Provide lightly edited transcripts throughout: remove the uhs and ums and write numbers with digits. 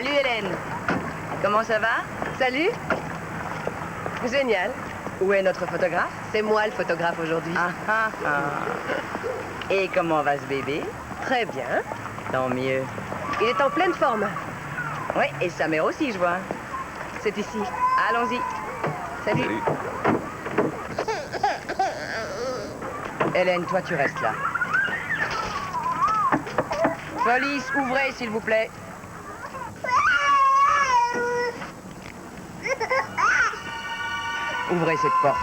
Salut Hélène. Comment ça va? Salut. Génial. Où est notre photographe? C'est moi le photographe aujourd'hui. Et comment va ce bébé? Très bien. Tant mieux. Il est en pleine forme. Oui, et sa mère aussi, je vois. C'est ici. Allons-y. Salut. Hélène, toi, tu restes là. Police, ouvrez, s'il vous plaît. Ouvrez cette porte.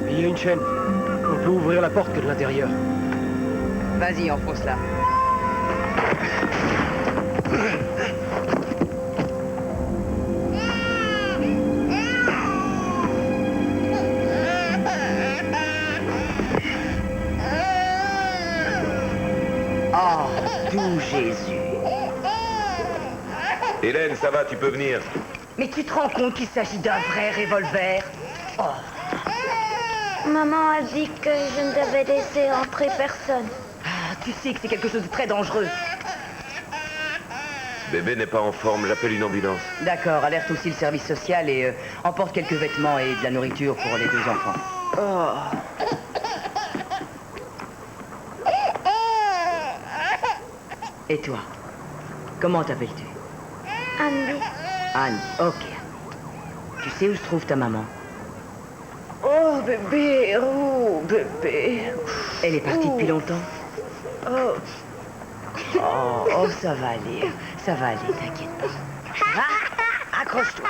Il y a une chaîne. On peut ouvrir la porte que de l'intérieur. Vas-y, enfonce-la. Oh, doux Jésus. Hélène, ça va, tu peux venir. Mais tu te rends compte qu'il s'agit d'un vrai revolver? Oh. Maman a dit que je ne devais laisser entrer personne. Ah, tu sais que c'est quelque chose de très dangereux. Bébé n'est pas en forme, j'appelle une ambulance. D'accord, alerte aussi le service social et emporte quelques vêtements et de la nourriture pour les 2 enfants. Oh. Et toi? Comment t'appelles-tu? Andy. Anne, ok. Tu sais où se trouve ta maman? Oh, bébé. Oh, bébé. Elle est partie depuis longtemps? Oh. Oh, ça va aller. Ça va aller, t'inquiète pas. Va, accroche-toi.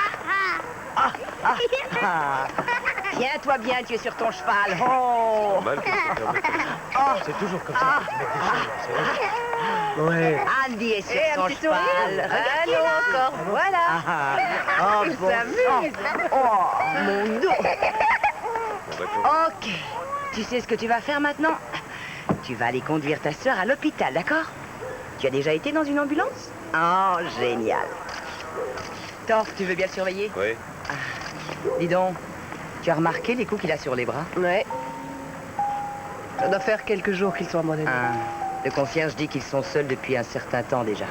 Tiens-toi bien, tu es sur ton cheval. Oh. Mal que ça permet. C'est toujours comme ça. Tu mets des choses, c'est vrai. Ouais. Andy est sur Et son un petit cheval. sourire. Allons encore. Voilà. Oh, Il bon s'amuse. sang. Oh, mon dos. Bon, d'accord. Ok. Tu sais ce que tu vas faire maintenant? Tu vas aller conduire ta sœur à l'hôpital, d'accord? Tu as déjà été dans une ambulance? Oh, génial. Torf, tu veux bien le surveiller? Oui. Dis donc, tu as remarqué les coups qu'il a sur les bras? Ouais. Ça doit faire quelques jours qu'ils sont abandonnés. Le concierge dit qu'ils sont seuls depuis un certain temps déjà.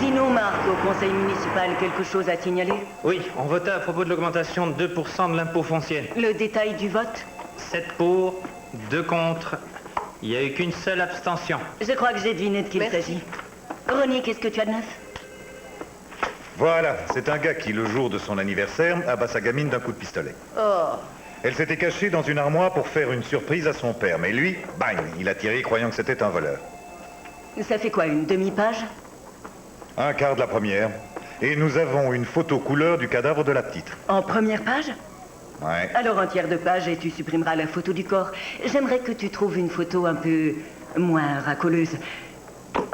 Dis-nous, Marc, au conseil municipal, quelque chose à signaler? Oui, on votait à propos de l'augmentation de 2% de l'impôt foncier. Le détail du vote? 7 pour, 2 contre. Il n'y a eu qu'une seule abstention. Je crois que j'ai deviné de qui il Merci. s'agit. Ronnie, qu'est-ce que tu as de neuf? Voilà, c'est un gars qui, le jour de son anniversaire, abat sa gamine d'un coup de pistolet. Oh. Elle s'était cachée dans une armoire pour faire une surprise à son père, mais lui, bang, il a tiré croyant que c'était un voleur. Ça fait quoi, une demi-page? Un quart de la première, et nous avons une photo couleur du cadavre de la petite. En première page? Ouais. Alors un tiers de page et tu supprimeras la photo du corps. J'aimerais que tu trouves une photo un peu moins racoleuse.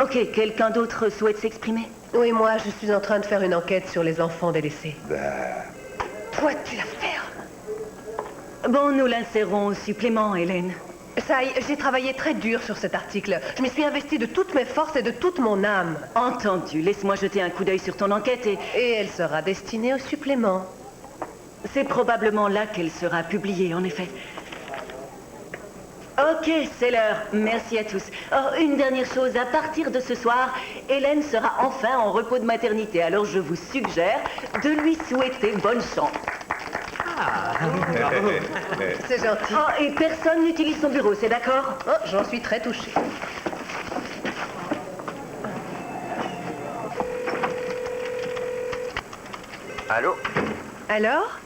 Ok, quelqu'un d'autre souhaite s'exprimer? Oui, moi, je suis en train de faire une enquête sur les enfants délaissés. Toi, tu l'as fait. Bon, nous l'insérons au supplément, Hélène. Ça y est, j'ai travaillé très dur sur cet article. Je m'y suis investie de toutes mes forces et de toute mon âme. Entendu, laisse-moi jeter un coup d'œil sur ton enquête Et elle sera destinée au supplément. c'est probablement là qu'elle sera publiée, en effet. Ok, c'est l'heure. Merci à tous. Oh, une dernière chose, à partir de ce soir, Hélène sera enfin en repos de maternité. Alors je vous suggère de lui souhaiter bonne chance. C'est gentil. Oh, et personne n'utilise son bureau, c'est d'accord? Oh, j'en suis très touchée. Allô? Alors?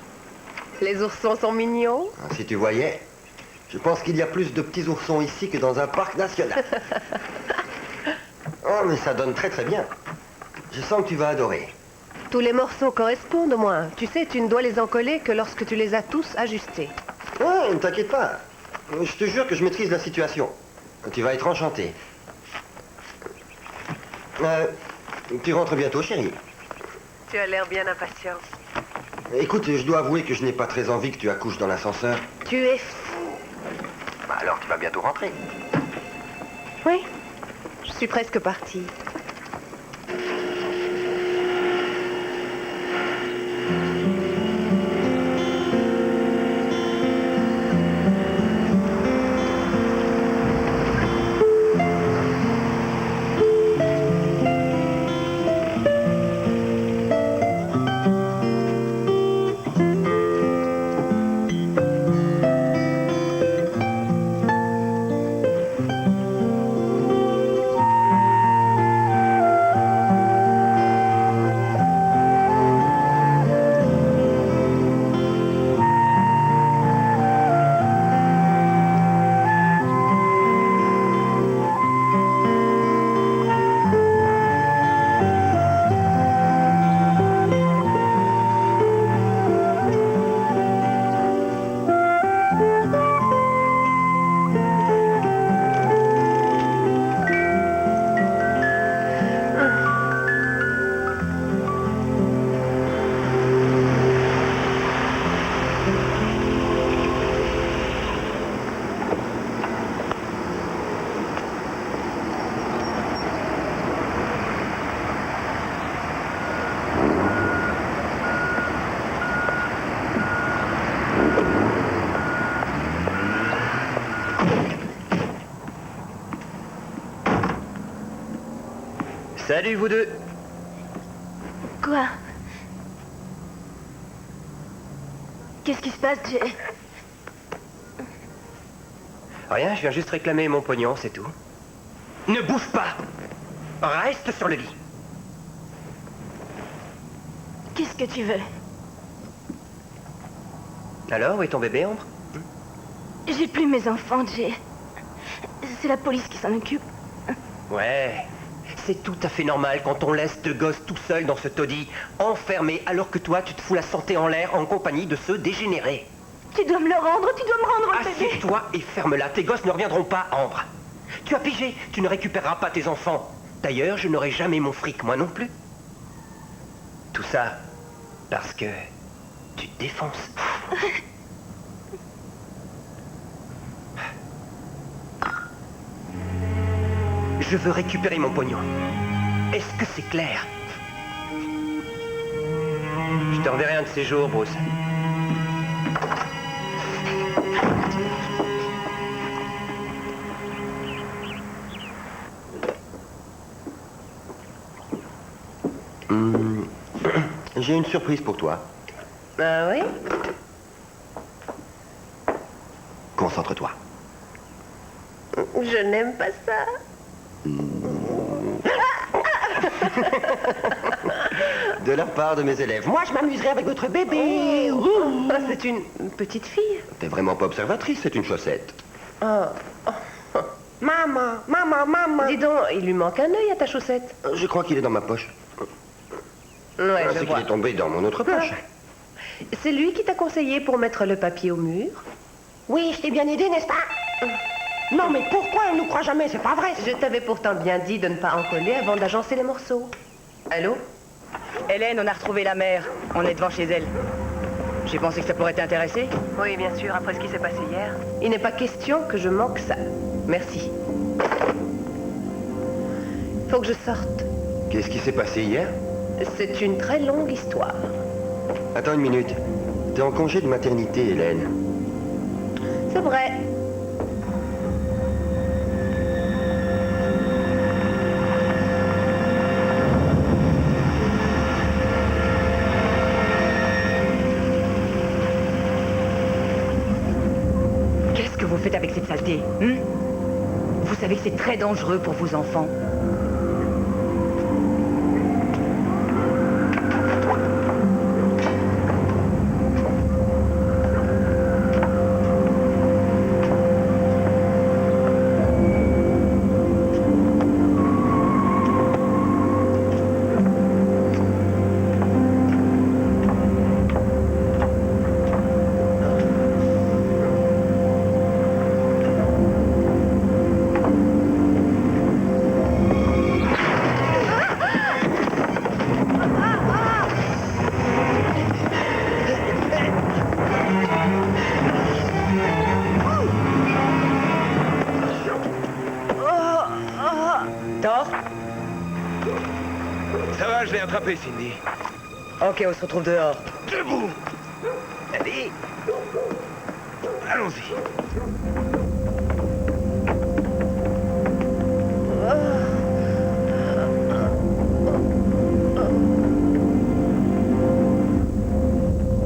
Les oursons sont mignons? Si tu voyais, je pense qu'il y a plus de petits oursons ici que dans un parc national. Oh, mais ça donne très très bien. Je sens que tu vas adorer. Tous les morceaux correspondent au moins. Tu sais, tu ne dois les encoller que lorsque tu les as tous ajustés. Oh, ne t'inquiète pas. Je te jure que je maîtrise la situation. Tu vas être enchanté. Tu rentres bientôt, chérie. Tu as l'air bien impatient. Écoute, je dois avouer que je n'ai pas très envie que tu accouches dans l'ascenseur. Tu es fou. Bah alors tu vas bientôt rentrer. Oui, je suis presque partie. Salut, vous deux. Quoi? Qu'est-ce qui se passe, Jay? Rien, je viens juste réclamer mon pognon, c'est tout. Ne bouge pas! Reste sur le lit. Qu'est-ce que tu veux? Alors, où est ton bébé, Ambre? J'ai plus mes enfants, Jay. C'est la police qui s'en occupe. Ouais, c'est tout à fait normal quand on laisse deux gosses tout seuls dans ce taudis, enfermés, alors que toi, tu te fous la santé en l'air en compagnie de ceux dégénérés. Tu dois me le rendre, tu dois me rendre le bébé. Assieds-toi et ferme-la, tes gosses ne reviendront pas, Ambre. Tu as pigé, tu ne récupéreras pas tes enfants. D'ailleurs, je n'aurai jamais mon fric, moi non plus. Tout ça parce que tu te défonces. Je veux récupérer mon pognon. Est-ce que c'est clair? Je te reverrai un de ces jours, Bruce. J'ai une surprise pour toi. Ah oui? Concentre-toi. Je n'aime pas ça. De la part de mes élèves. Moi, je m'amuserai avec votre bébé. Oh, c'est une petite fille. T'es vraiment pas observatrice, c'est une chaussette. Maman. Dis donc, il lui manque un œil à ta chaussette. Je crois qu'il est dans ma poche. Ouais, je C'est qu'il vois. est tombé dans mon autre poche. C'est lui qui t'a conseillé pour mettre le papier au mur? Oui, je t'ai bien aidé, n'est-ce pas? Non, mais pourquoi on nous croit jamais? C'est pas vrai. Je t'avais pourtant bien dit de ne pas en coller avant d'agencer les morceaux. Allô? Hélène, on a retrouvé la mère. On est devant chez elle. J'ai pensé que ça pourrait t'intéresser. Oui, bien sûr, après ce qui s'est passé hier. Il n'est pas question que je manque ça. Merci. Faut que je sorte. Qu'est-ce qui s'est passé hier? C'est une très longue histoire. Attends une minute. T'es en congé de maternité, Hélène. C'est vrai. Qu'est-ce que vous faites avec cette saleté, hein? Vous savez que c'est très dangereux pour vos enfants. Ça va, je l'ai attrapé, Cindy. Ok, on se retrouve dehors. Debout! Allez! Allons-y.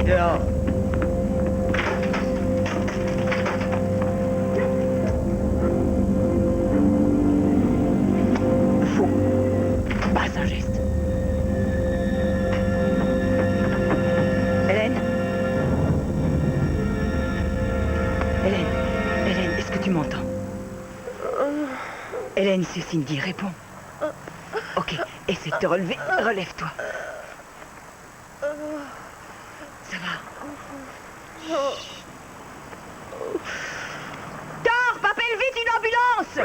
Dehors. Faux. Pas un geste. Hélène? Hélène, est-ce que tu m'entends? Hélène, c'est Cindy, réponds. Ok, essaie de te relever. Relève-toi. Ça va. Torp, appelle vite une ambulance!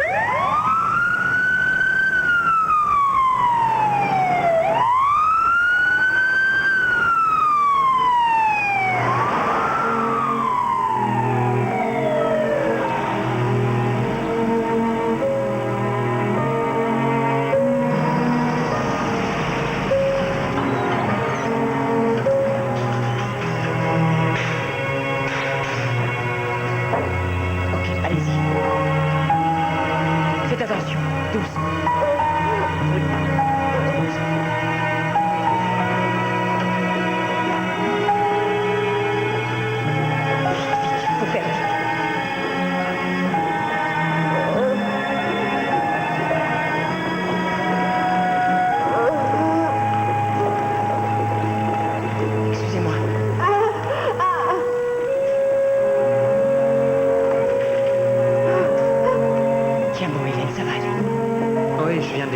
Ok, allez-y.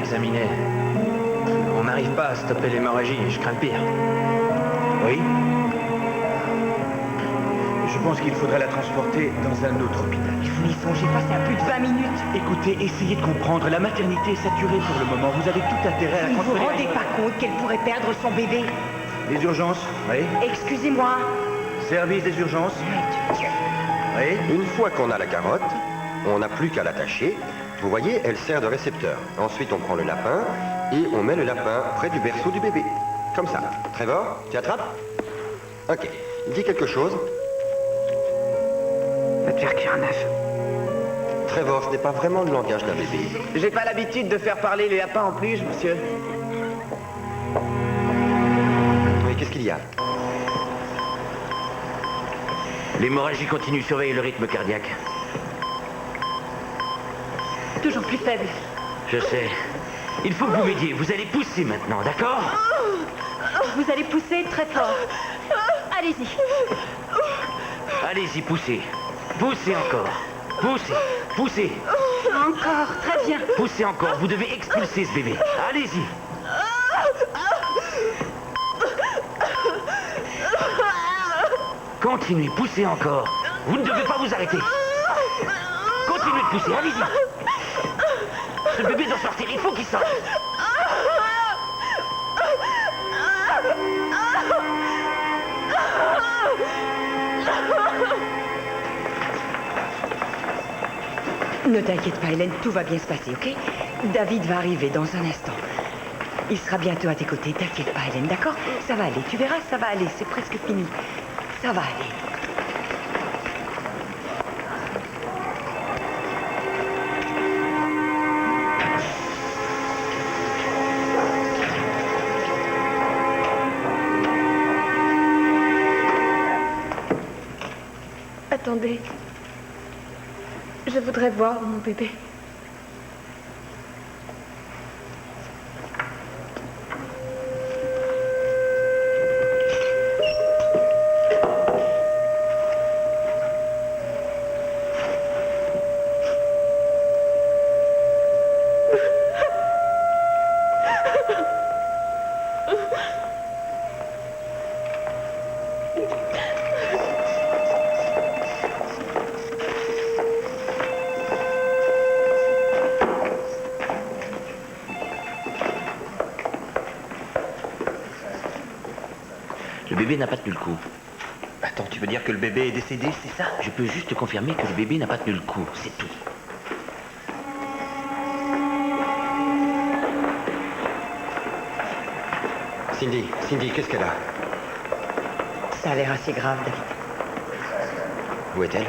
l'examiner. On n'arrive pas à stopper l'hémorragie, je crains le pire. Oui. Je pense qu'il faudrait la transporter dans un autre hôpital. Vous n'y songez pas, c'est à plus de 20 minutes. Écoutez, essayez de comprendre. La maternité est saturée pour le moment. Vous avez tout intérêt à la Vous vous transférer. rendez pas compte qu'elle pourrait perdre son bébé? Les urgences. Oui. Excusez-moi. Service des urgences. Oui. Une fois qu'on a la carotte, on n'a plus qu'à l'attacher. Vous voyez, elle sert de récepteur. Ensuite, on prend le lapin et on met le lapin près du berceau du bébé. Comme ça. Trevor, tu attrapes? Ok. Dis quelque chose. Va te faire cuire un œuf. Trevor, ce n'est pas vraiment le langage d'un bébé. J'ai pas l'habitude de faire parler les lapins en plus, monsieur. Oui, qu'est-ce qu'il y a? L'hémorragie continue, surveillez le rythme cardiaque. Toujours plus faible. Je sais. Il faut que vous m'aidiez. Vous allez pousser maintenant, d'accord? Vous allez pousser très fort. Allez-y. Allez-y, poussez. Poussez encore. Poussez. Poussez. Encore, très bien. Poussez encore. Vous devez expulser ce bébé. Allez-y. Continuez, poussez encore. Vous ne devez pas vous arrêter. Continuez de pousser, allez-y. Ce bébé doit sortir, il faut qu'il sorte. Ne t'inquiète pas, Hélène, tout va bien se passer, ok? David va arriver dans un instant. Il sera bientôt à tes côtés, t'inquiète pas, Hélène, d'accord? Ça va aller, tu verras, ça va aller, c'est presque fini. Ça va aller. Attendez. Je voudrais voir mon bébé. Le bébé n'a pas tenu le coup. Attends, tu veux dire que le bébé est décédé, c'est ça? Je peux juste te confirmer que le bébé n'a pas tenu le coup, c'est tout. Cindy, qu'est-ce qu'elle a? Ça a l'air assez grave, David. Où est-elle?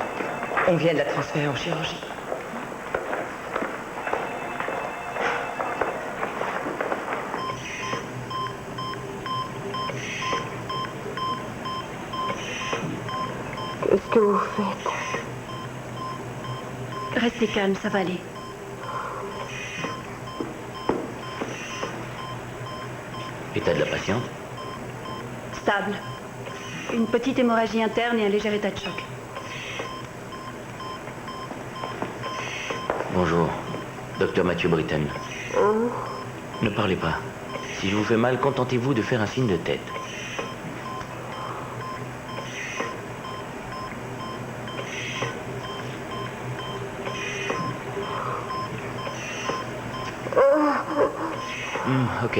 On vient de la transférer en chirurgie. Qu'est-ce que vous faites? Restez calme, ça va aller. État de la patiente? Stable. Une petite hémorragie interne et un léger état de choc. Bonjour, docteur Mathieu Britton. Ne parlez pas. Si je vous fais mal, contentez-vous de faire un signe de tête. Ok.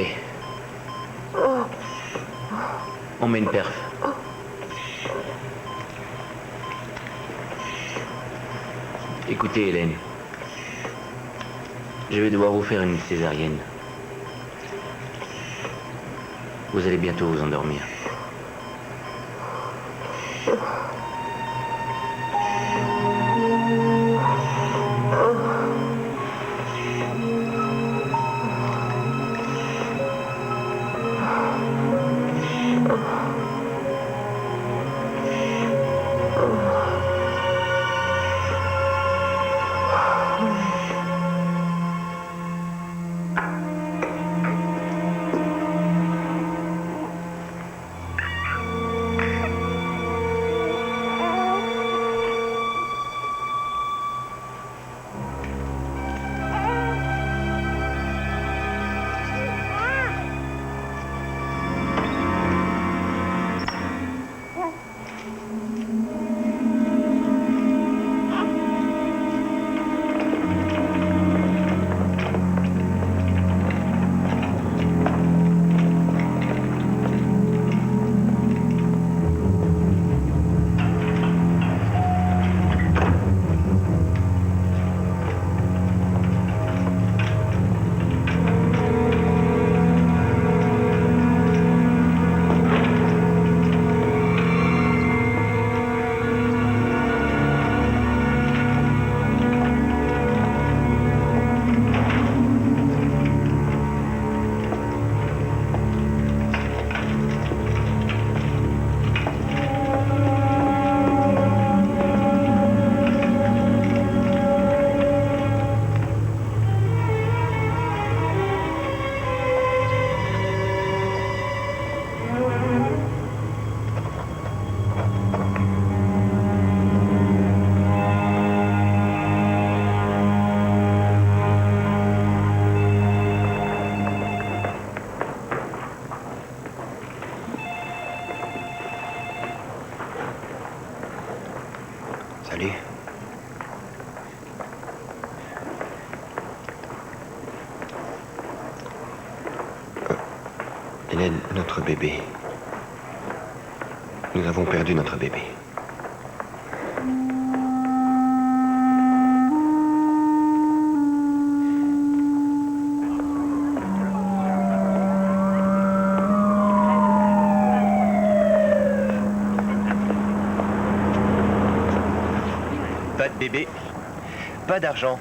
On met une perf. Écoutez, Hélène. Je vais devoir vous faire une césarienne. Vous allez bientôt vous endormir. Hélène, notre bébé. Nous avons perdu notre bébé. Pas de bébé, pas d'argent.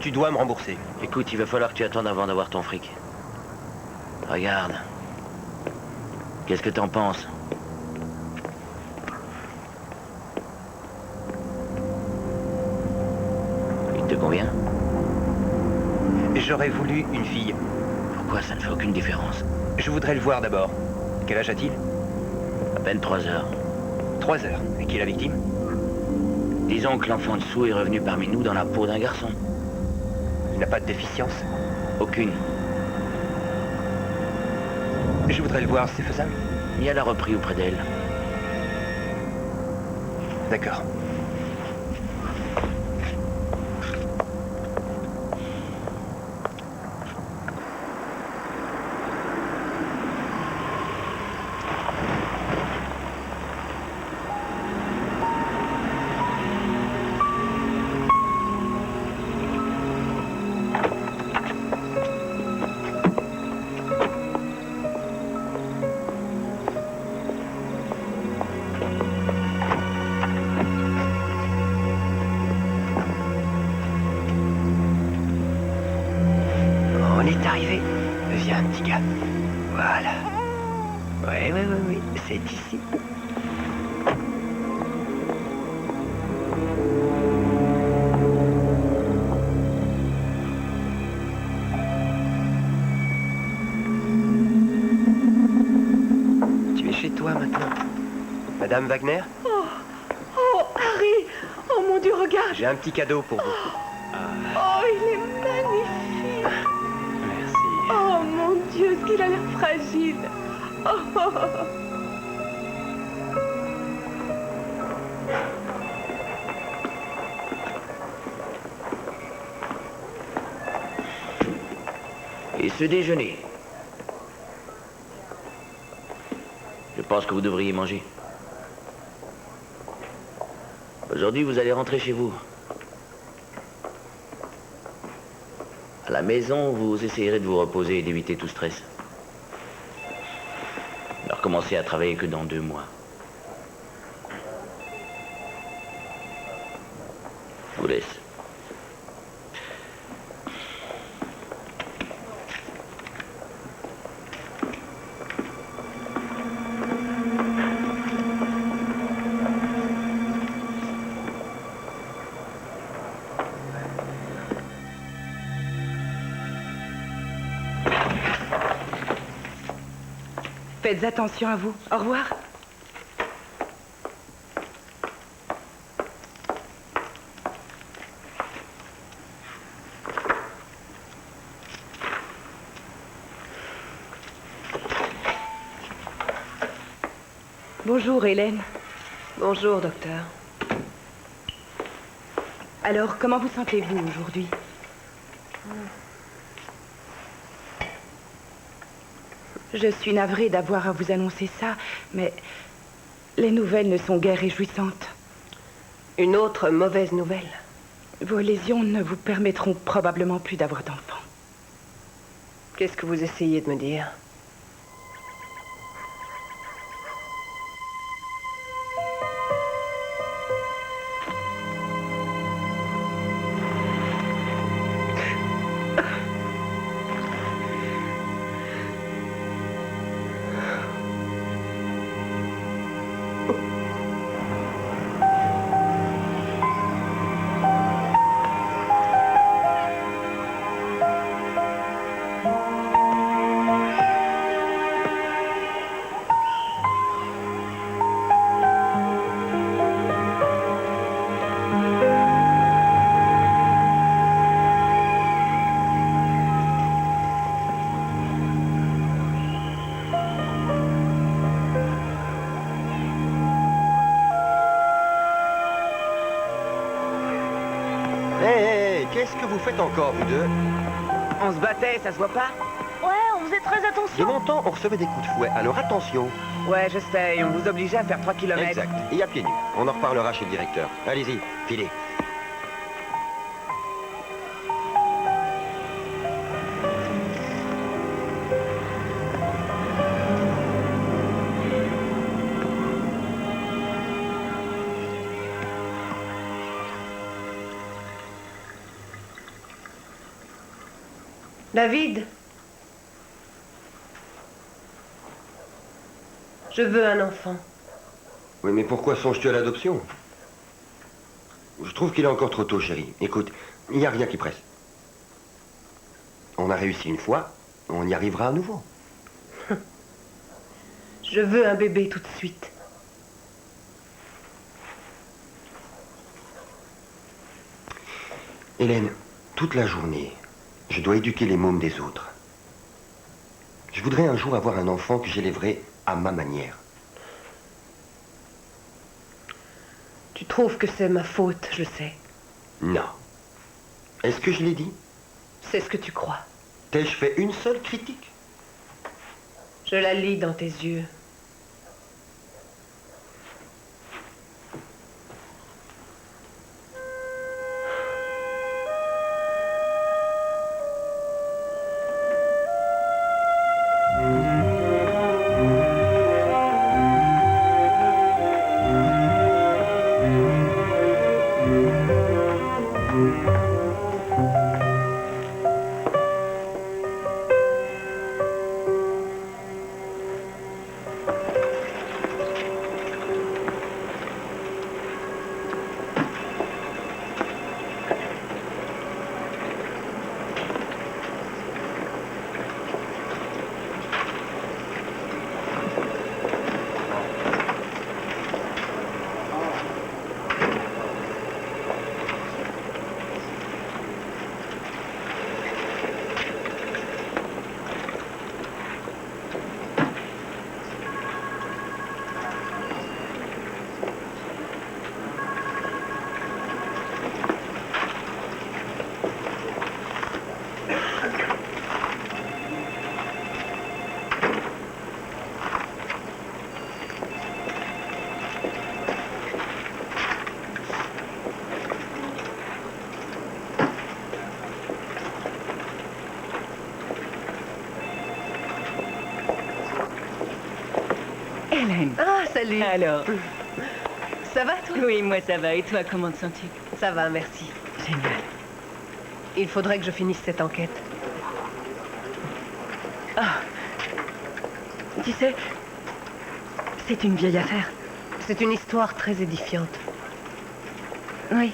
Tu dois me rembourser. Écoute, il va falloir que tu attendes avant d'avoir ton fric. Regarde. Qu'est-ce que t'en penses? Il te convient? J'aurais voulu une fille. Pourquoi ça ne fait aucune différence? Je voudrais le voir d'abord. Quel âge a-t-il? À peine 3 heures. 3 heures. Et qui est la victime? Disons que l'enfant dessous est revenu parmi nous dans la peau d'un garçon. Il n'a pas de déficience? Aucune. Je voudrais le voir, c'est faisable? Mia l'a repris auprès d'elle. D'accord. On est arrivé. Viens, petit gars. Voilà. Oui, c'est ici. Tu es chez toi maintenant. Madame Wagner? Oh, Harry! Oh mon Dieu, regarde! J'ai un petit cadeau pour vous. Oh, il est magnifique! Merci. Oh mon Dieu, ce qu'il a l'air fragile! Oh. Et ce déjeuner? Je pense que vous devriez manger. Aujourd'hui, vous allez rentrer chez vous. À la maison, vous essayerez de vous reposer et d'éviter tout stress. Ne recommencez à travailler que dans 2 mois. Je vous laisse. Faites attention à vous. Au revoir. Bonjour, Hélène. Bonjour, docteur. Alors, comment vous sentez-vous aujourd'hui? Je suis navrée d'avoir à vous annoncer ça, mais les nouvelles ne sont guère réjouissantes. Une autre mauvaise nouvelle. Vos lésions ne vous permettront probablement plus d'avoir d'enfants. Qu'est-ce que vous essayez de me dire? Hé, qu'est-ce que vous faites encore, vous deux? On se battait, ça se voit pas? Ouais, on vous êtes très De attention. mon temps, on recevait des coups de fouet, alors attention. Ouais, je sais, et on vous obligeait à faire 3 kilomètres. Exact. Et à pieds nus. On en reparlera chez le directeur. Allez-y, filez. David. Je veux un enfant. Oui, mais pourquoi songes-tu à l'adoption? Je trouve qu'il est encore trop tôt, chérie. Écoute, il n'y a rien qui presse. On a réussi une fois, on y arrivera à nouveau. Je veux un bébé tout de suite. Hélène, toute la journée, je dois éduquer les mômes des autres. Je voudrais un jour avoir un enfant que j'élèverai à ma manière. Tu trouves que c'est ma faute, je sais. Non. Est-ce que je l'ai dit? C'est ce que tu crois. T'ai-je fait une seule critique? Je la lis dans tes yeux. Hélène. Ah, salut. Alors, Ça va, toi? oui, moi ça va. Et toi, comment te sens-tu? Ça va, merci. Génial. Il faudrait que je finisse cette enquête. Ah, tu sais, c'est une vieille affaire. C'est une histoire très édifiante. Oui,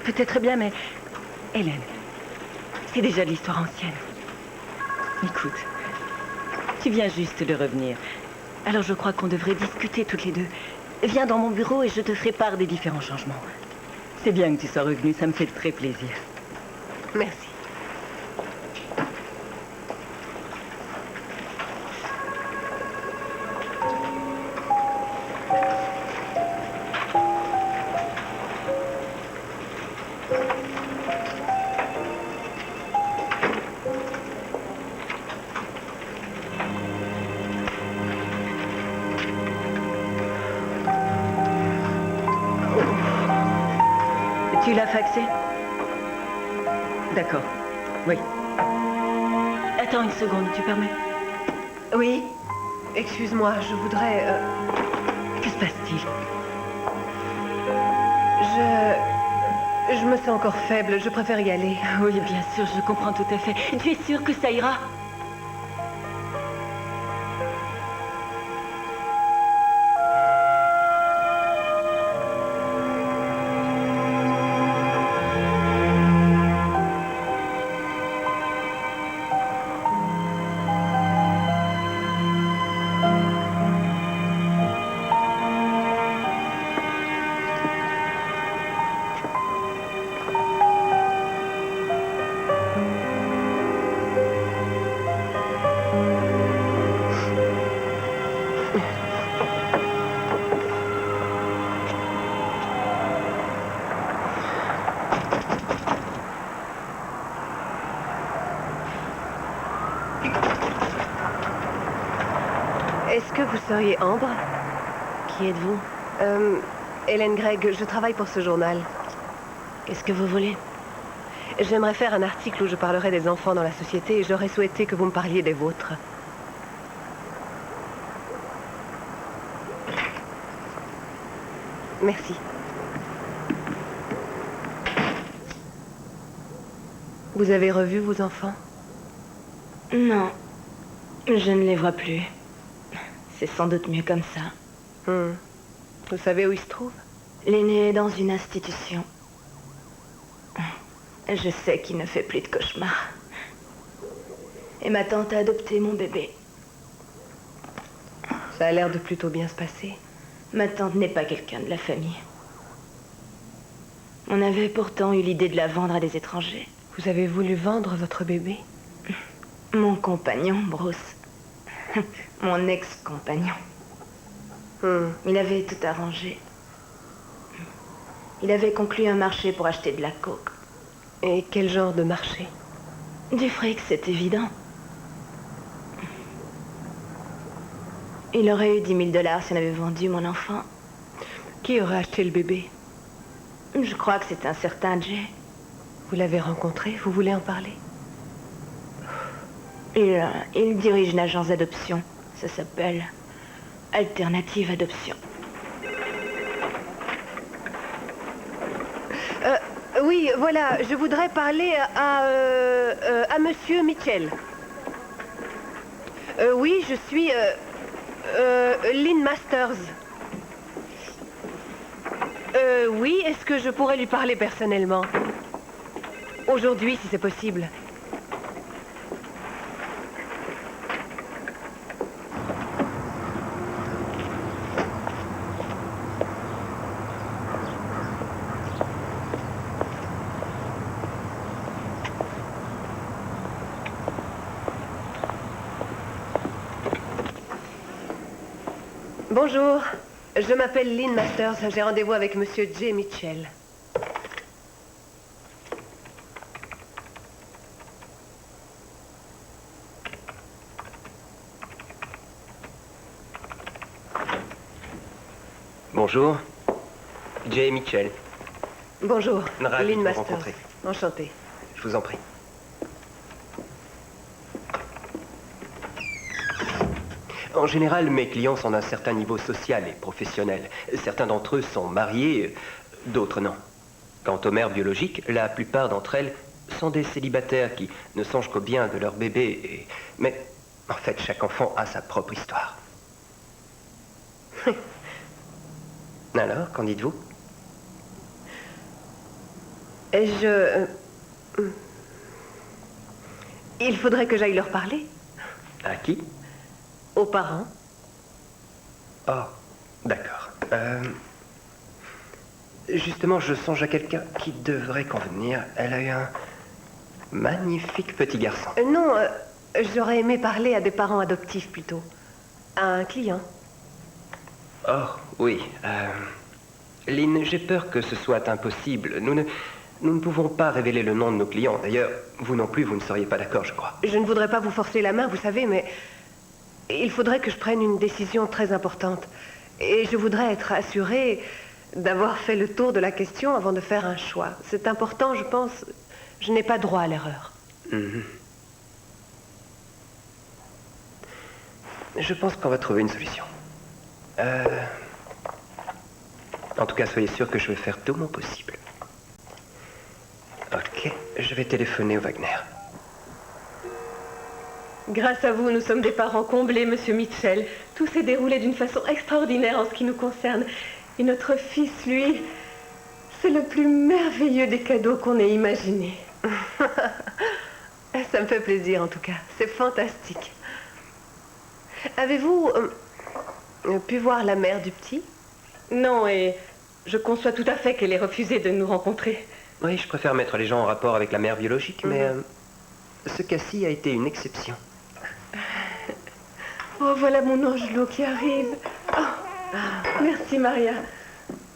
peut-être bien, mais... Hélène, c'est déjà de l'histoire ancienne. Écoute, tu viens juste de revenir. Alors je crois qu'on devrait discuter toutes les deux. Viens dans mon bureau et je te ferai part des différents changements. C'est bien que tu sois revenu, ça me fait très plaisir. Merci. Tu l'as faxé? D'accord. Oui. Attends une seconde, tu permets? Oui? Excuse-moi, je voudrais... Que se passe-t-il? Je me sens encore faible, je préfère y aller. Oui, bien sûr, je comprends tout à fait. Tu es sûre que ça ira? que vous seriez Ambre? Qui êtes-vous? Hélène Gregg, je travaille pour ce journal. Qu'est-ce que vous voulez? J'aimerais faire un article où je parlerai des enfants dans la société et j'aurais souhaité que vous me parliez des vôtres. Merci. Vous avez revu vos enfants? Non, je ne les vois plus. C'est sans doute mieux comme ça. Vous savez où ils se trouvent? L'aîné est dans une institution. Je sais qu'il ne fait plus de cauchemars. Et ma tante a adopté mon bébé. Ça a l'air de plutôt bien se passer. Ma tante n'est pas quelqu'un de la famille. On avait pourtant eu l'idée de la vendre à des étrangers. Vous avez voulu vendre votre bébé? Mon compagnon, Bruce. Mon ex-compagnon. Il avait tout arrangé. Il avait conclu un marché pour acheter de la coke. Et quel genre de marché? Du fric, c'est évident. Il aurait eu 10 000 $ si on avait vendu mon enfant. Qui aurait acheté le bébé? Je crois que c'est un certain Jay. Vous l'avez rencontré? Vous voulez en parler? Il dirige une agence d'adoption. Ça s'appelle Alternative Adoption. Oui, voilà, je voudrais parler à Monsieur Mitchell. Oui, je suis Lynn Masters. Oui, est-ce que je pourrais lui parler personnellement? Aujourd'hui, si c'est possible. Bonjour, je m'appelle Lynn Masters. J'ai rendez-vous avec Monsieur Jay Mitchell. Bonjour, Jay Mitchell. Bonjour, Ravi Lynn de vous Masters. rencontrer. Enchantée. Je vous en prie. En général, mes clients sont d'un certain niveau social et professionnel. Certains d'entre eux sont mariés, d'autres non. Quant aux mères biologiques, la plupart d'entre elles sont des célibataires qui ne songent qu'au bien de leur bébé. Mais en fait, chaque enfant a sa propre histoire. Alors, qu'en dites-vous? Il faudrait que j'aille leur parler. À qui? Aux parents. Oh, d'accord. Justement, je songe à quelqu'un qui devrait convenir. Elle a eu un magnifique petit garçon. Non, j'aurais aimé parler à des parents adoptifs plutôt. À un client. Oh, oui. Lynn, j'ai peur que ce soit impossible. Nous ne pouvons pas révéler le nom de nos clients. D'ailleurs, vous non plus, vous ne seriez pas d'accord, je crois. Je ne voudrais pas vous forcer la main, vous savez, mais il faudrait que je prenne une décision très importante. Et je voudrais être assurée d'avoir fait le tour de la question avant de faire un choix. C'est important, je pense. Je n'ai pas droit à l'erreur. Je pense qu'on va trouver une solution. En tout cas, soyez sûr que je vais faire tout mon possible. Ok, je vais téléphoner au Wagner. Grâce à vous, nous sommes des parents comblés, Monsieur Mitchell. Tout s'est déroulé d'une façon extraordinaire en ce qui nous concerne. Et notre fils, lui, c'est le plus merveilleux des cadeaux qu'on ait imaginé. Ça me fait plaisir, en tout cas. C'est fantastique. Avez-vous pu voir la mère du petit? Non, et je conçois tout à fait qu'elle ait refusé de nous rencontrer. Oui, je préfère mettre les gens en rapport avec la mère biologique, mais ce cas-ci a été une exception. Oh, voilà mon Angelo qui arrive. Oh, merci, Maria.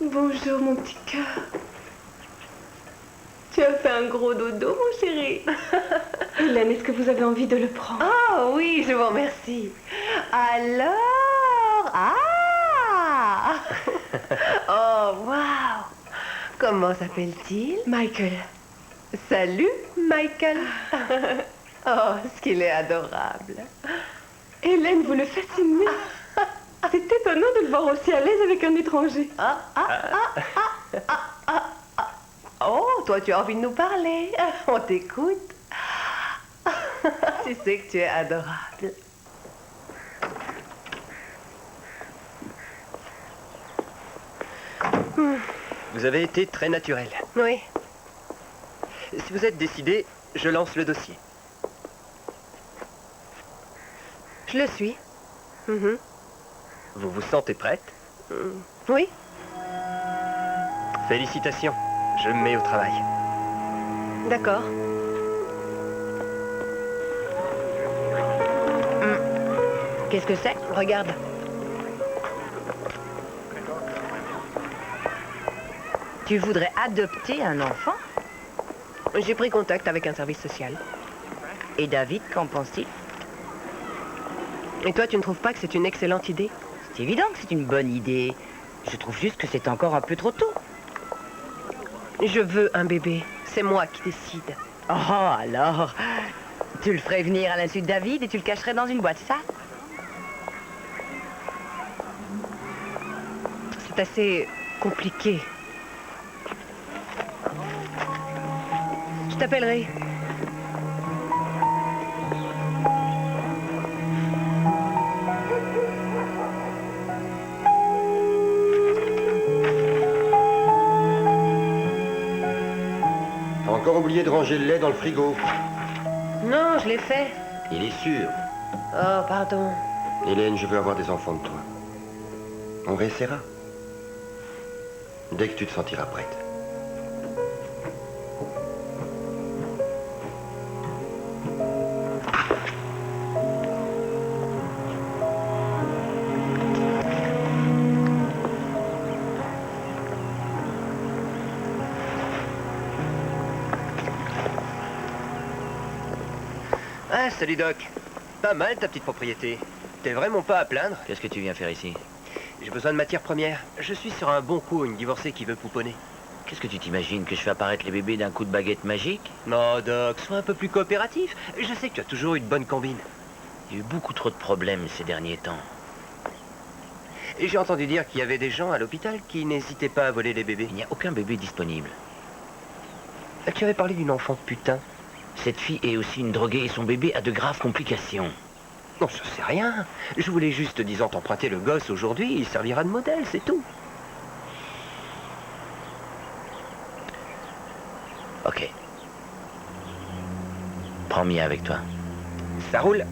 Bonjour, mon petit cœur. Tu as fait un gros dodo, mon chéri. Hélène, est-ce que vous avez envie de le prendre? Oh, oui, je vous remercie. Alors, Ah Oh, waouh! Comment s'appelle-t-il? Michael. Salut, Michael. Oh, ce qu'il est adorable. Hélène, vous le fascinez. C'est étonnant de le voir aussi à l'aise avec un étranger. Oh, toi, tu as envie de nous parler. On t'écoute. Tu sais que tu es adorable. Vous avez été très naturel. Oui. Si vous êtes décidé, je lance le dossier. Je le suis. Mhm. Vous vous sentez prête? Oui. Félicitations. Je me mets au travail. D'accord. Qu'est-ce que c'est? Regarde. Tu voudrais adopter un enfant? J'ai pris contact avec un service social. Et David, qu'en pense-t-il? Et toi, tu ne trouves pas que c'est une excellente idée? C'est évident que c'est une bonne idée. Je trouve juste que c'est encore un peu trop tôt. Je veux un bébé. C'est moi qui décide. Oh, alors, tu le ferais venir à l'insu de David et tu le cacherais dans une boîte, c'est ça? C'est assez compliqué. Je t'appellerai. Encore oublié de ranger le lait dans le frigo. Non, je l'ai fait. Il est sûr. Oh, pardon. Hélène, je veux avoir des enfants de toi. On réessaiera. Dès que tu te sentiras prête. Ah, salut Doc. Pas mal ta petite propriété. T'es vraiment pas à plaindre? Qu'est-ce que tu viens faire ici? J'ai besoin de matières premières. Je suis sur un bon coup, une divorcée qui veut pouponner. Qu'est-ce que tu t'imagines? Que je fais apparaître les bébés d'un coup de baguette magique? Non, Doc, sois un peu plus coopératif. Je sais que tu as toujours eu de bonnes combines. Il y a eu beaucoup trop de problèmes ces derniers temps. Et j'ai entendu dire qu'il y avait des gens à l'hôpital qui n'hésitaient pas à voler les bébés. Il n'y a aucun bébé disponible. Tu avais parlé d'une enfant putain. Cette fille est aussi une droguée et son bébé a de graves complications. Non, ça c'est rien. Je voulais juste, disons, t'emprunter le gosse aujourd'hui. Il servira de modèle, c'est tout. Ok. Prends Mia avec toi. Ça roule.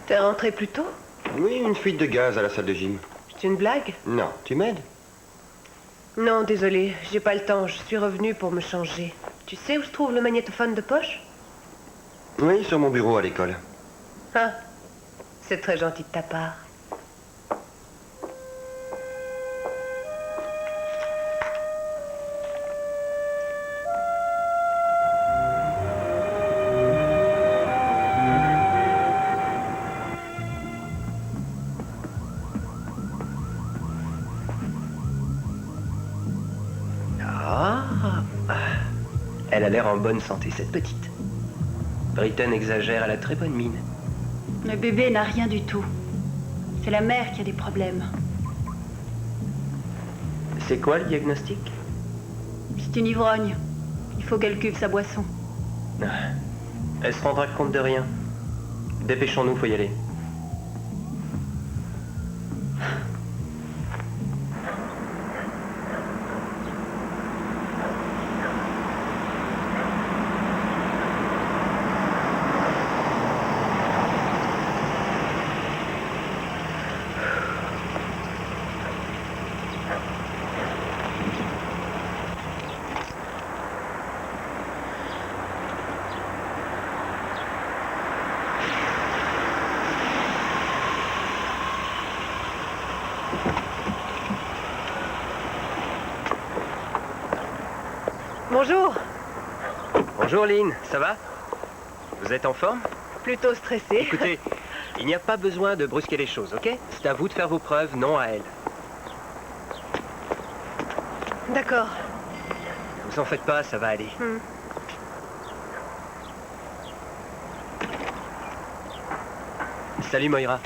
T'es rentré plus tôt? Oui, une fuite de gaz à la salle de gym. C'est une blague? Non, tu m'aides? Non, désolé, j'ai pas le temps. Je suis revenue pour me changer. Tu sais où je trouve le magnétophone de poche? Oui, sur mon bureau à l'école. Ah, c'est très gentil de ta part. Elle a l'air en bonne santé, cette petite. Britton exagère, elle a très bonne mine. Le bébé n'a rien du tout. C'est la mère qui a des problèmes. C'est quoi le diagnostic? C'est une ivrogne. Il faut qu'elle cuve sa boisson. Elle se rendra compte de rien. Dépêchons-nous, faut y aller. Bonjour. Bonjour Lynn, ça va? Vous êtes en forme? Plutôt stressée. Écoutez, il n'y a pas besoin de brusquer les choses, ok? C'est à vous de faire vos preuves, non à elle. D'accord. Vous en faites pas, ça va aller. Salut Moira.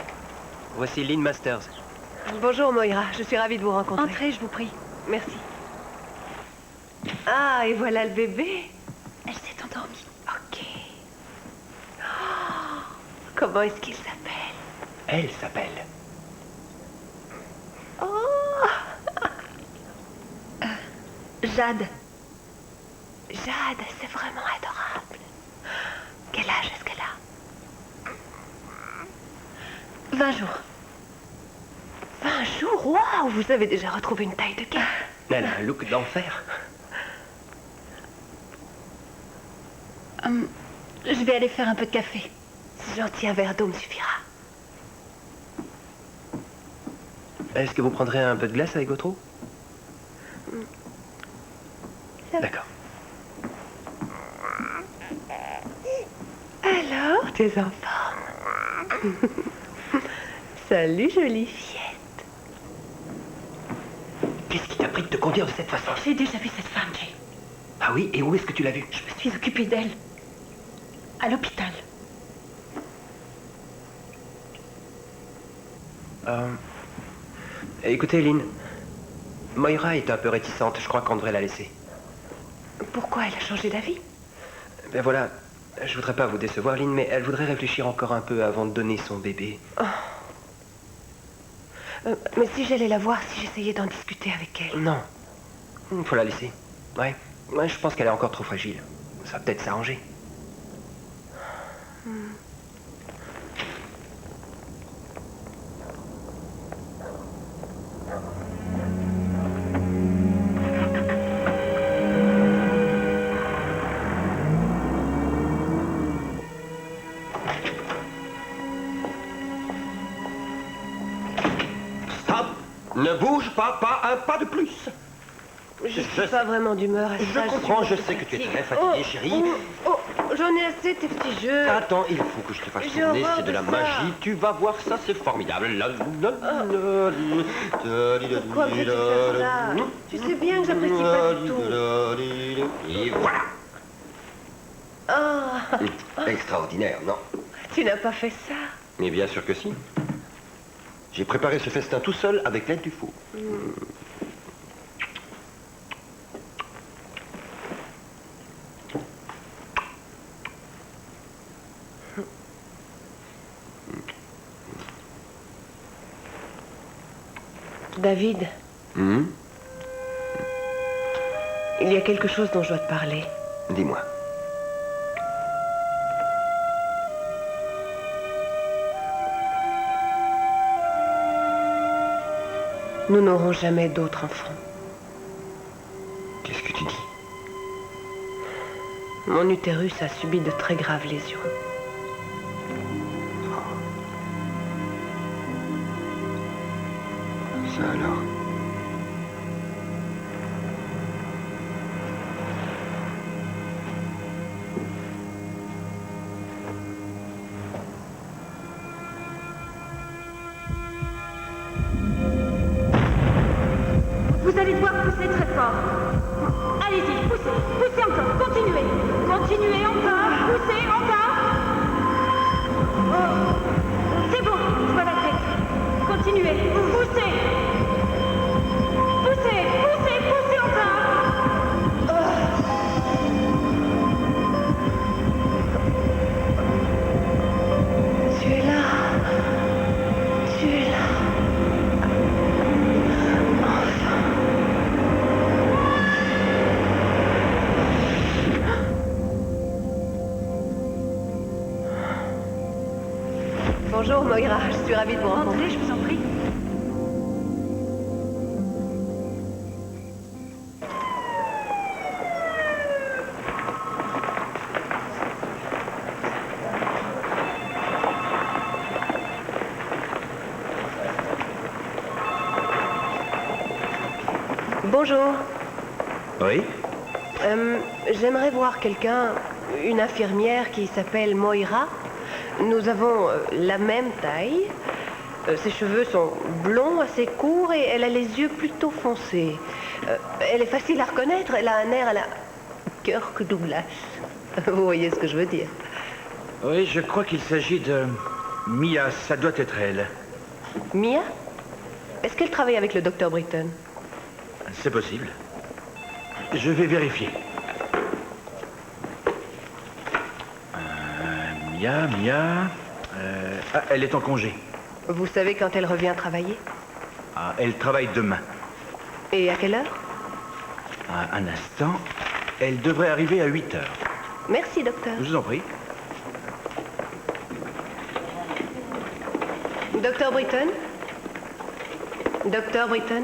Voici Lynn Masters. Bonjour Moira, je suis ravie de vous rencontrer. Entrez, je vous prie. Merci. Ah, et voilà le bébé. Elle s'est endormie. Ok. Oh, comment est-ce qu'il s'appelle? Elle s'appelle. Oh, Jade. Jade, c'est vraiment adorable. Quel âge est-ce qu'elle a? 20 jours. 20 jours? Waouh, vous avez déjà retrouvé une taille de guerre. Elle a un look d'enfer. Je vais aller faire un peu de café. C'est gentil, un verre d'eau me suffira. Est-ce que vous prendrez un peu de glace avec votre eau? D'accord. Alors, tu es en forme? Salut, jolie fillette. Qu'est-ce qui t'a pris de te conduire de cette façon? J'ai déjà vu cette femme, Jay. Ah oui? Et où est-ce que tu l'as vue? Je me suis occupée d'elle. À l'hôpital. Écoutez, Lynn. Moira est un peu réticente. Je crois qu'on devrait la laisser. Pourquoi elle a changé d'avis? Ben voilà. Je voudrais pas vous décevoir, Lynn, mais elle voudrait réfléchir encore un peu avant de donner son bébé. Oh. Mais si j'allais la voir, si j'essayais d'en discuter avec elle? Non. Il faut la laisser. Ouais. Ouais, je pense qu'elle est encore trop fragile. Ça va peut-être s'arranger. Stop! Ne bouge pas, pas un pas de plus. Je suis pas vraiment d'humeur à ça. Je comprends, je sais que tu es très fatiguée, chérie. Oh, j'en ai assez de tes petits jeux. Attends, il faut que je te fasse J'ai tourner, horreur c'est de la de ça. magie. Tu vas voir ça, c'est formidable. Pourquoi me fais-tu faire ça? Tu sais bien que j'apprécie pas du tout. Et voilà. Oh, Extraordinaire, non? tu n'as pas fait ça. Mais bien sûr que si. J'ai préparé ce festin tout seul avec l'aide du four. David, il y a quelque chose dont je dois te parler. Dis-moi. Nous n'aurons jamais d'autres enfants. Qu'est-ce que tu dis? Mon utérus a subi de très graves lésions. Ça alors? Vous allez devoir pousser très fort. Allez-y, poussez, poussez encore, continuez. Continuez encore, poussez encore. Oh. C'est bon, je vois la tête. Continuez, poussez. Poussez, poussez, poussez encore. Tu es là. Tu es là. Bonjour Moira, je suis ravie de vous rencontrer. Entrez, je vous en prie. Bonjour. Oui? J'aimerais voir quelqu'un, une infirmière qui s'appelle Moira. Nous avons la même taille. Ses cheveux sont blonds, assez courts, et elle a les yeux plutôt foncés. Elle est facile à reconnaître, elle a un air à la Kirk Douglas. Vous voyez ce que je veux dire? Oui, je crois qu'il s'agit de Mia, ça doit être elle. Mia? Est-ce qu'elle travaille avec le docteur Britton? C'est possible. Je vais vérifier. Mia... Ah, elle est en congé. Vous savez quand elle revient travailler? Ah, elle travaille demain. Et à quelle heure? Ah, un instant. Elle devrait arriver à 8 heures. Merci, docteur. Je vous en prie. Docteur Britton? Docteur Britton?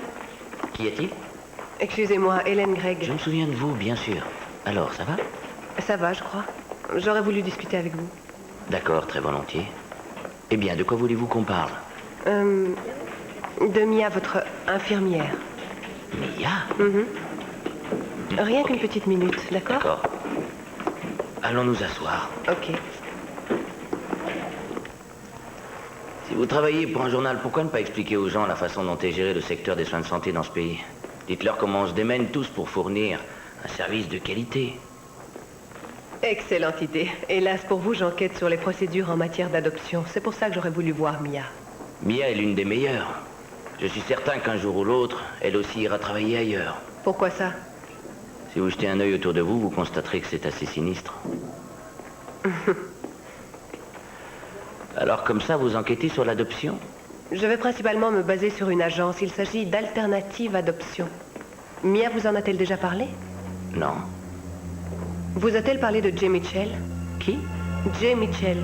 Qui est-il? Excusez-moi, Hélène Gregg. Je me souviens de vous, bien sûr. Alors, ça va? Ça va, je crois. J'aurais voulu discuter avec vous. D'accord, très volontiers. Eh bien, de quoi voulez-vous qu'on parle? De Mia, votre infirmière. Mia? Rien qu'une petite minute, d'accord? D'accord. Allons nous asseoir. Ok. Si vous travaillez pour un journal, pourquoi ne pas expliquer aux gens la façon dont est géré le secteur des soins de santé dans ce pays? Dites-leur comment on se démène tous pour fournir un service de qualité. Excellente idée. Hélas, pour vous, j'enquête sur les procédures en matière d'adoption. C'est pour ça que j'aurais voulu voir Mia. Mia est l'une des meilleures. Je suis certain qu'un jour ou l'autre, elle aussi ira travailler ailleurs. Pourquoi ça? Si vous jetez un œil autour de vous, vous constaterez que c'est assez sinistre. Alors comme ça, vous enquêtez sur l'adoption? Je vais principalement me baser sur une agence. Il s'agit d'Alternative Adoption. Mia vous en a-t-elle déjà parlé? Non. Vous a-t-elle parlé de Jay Mitchell? Qui? Jay Mitchell.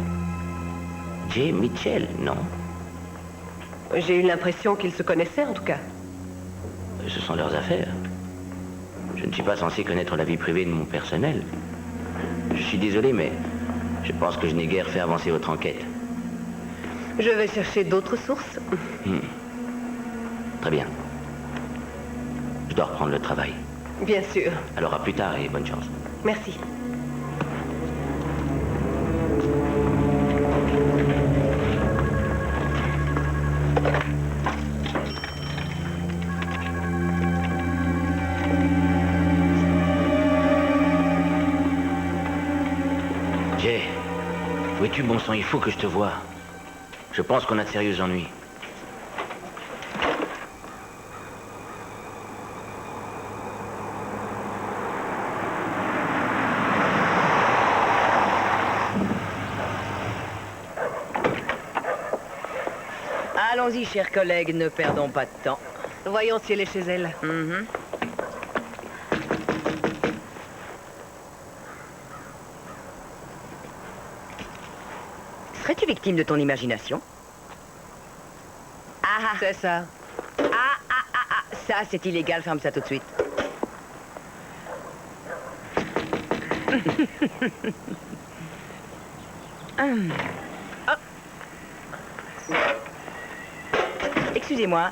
Jay Mitchell, non. J'ai eu l'impression qu'ils se connaissaient, en tout cas. Ce sont leurs affaires. Je ne suis pas censé connaître la vie privée de mon personnel. Je suis désolé, mais je pense que je n'ai guère fait avancer votre enquête. Je vais chercher d'autres sources. Très bien. Je dois reprendre le travail. Bien sûr. Alors à plus tard et bonne chance. Merci. Jay, où es-tu, bon sang? Il faut que je te voie. Je pense qu'on a de sérieux ennuis. Allons-y, chers collègues, ne perdons pas de temps. Voyons si elle est chez elle. Serais-tu victime de ton imagination? Ah, c'est ça. Ça, c'est illégal. Ferme ça tout de suite. Excusez-moi.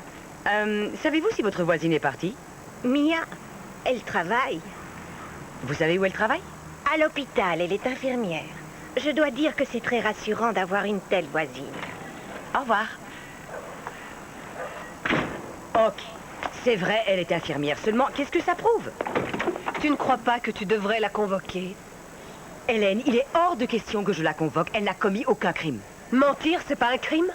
Savez-vous si votre voisine est partie? Mia, elle travaille. Vous savez où elle travaille? À l'hôpital, elle est infirmière. Je dois dire que c'est très rassurant d'avoir une telle voisine. Au revoir. Ok. C'est vrai, elle est infirmière. Seulement, qu'est-ce que ça prouve? Tu ne crois pas que tu devrais la convoquer? Hélène, il est hors de question que je la convoque. Elle n'a commis aucun crime. Mentir, c'est pas un crime?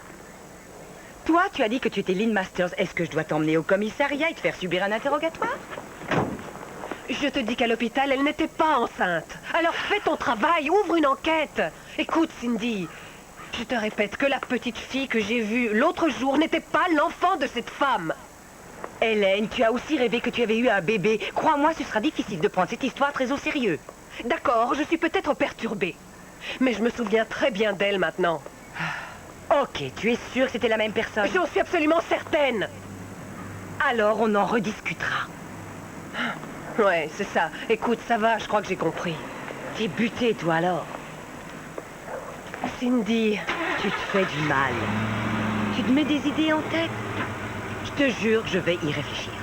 Toi, tu as dit que tu étais Lynn Masters. Est-ce que je dois t'emmener au commissariat et te faire subir un interrogatoire? Je te dis qu'à l'hôpital, elle n'était pas enceinte. Alors fais ton travail, ouvre une enquête. Écoute, Cindy, je te répète que la petite fille que j'ai vue l'autre jour n'était pas l'enfant de cette femme. Hélène, tu as aussi rêvé que tu avais eu un bébé. Crois-moi, ce sera difficile de prendre cette histoire très au sérieux. D'accord, je suis peut-être perturbée. Mais je me souviens très bien d'elle maintenant. Ok, tu es sûre que c'était la même personne? J'en suis absolument certaine. Alors, on en rediscutera. Ouais, c'est ça. Écoute, ça va, je crois que j'ai compris. T'es buté, toi, alors? Cindy, tu te fais du mal. Tu te mets des idées en tête. Je te jure, je vais y réfléchir.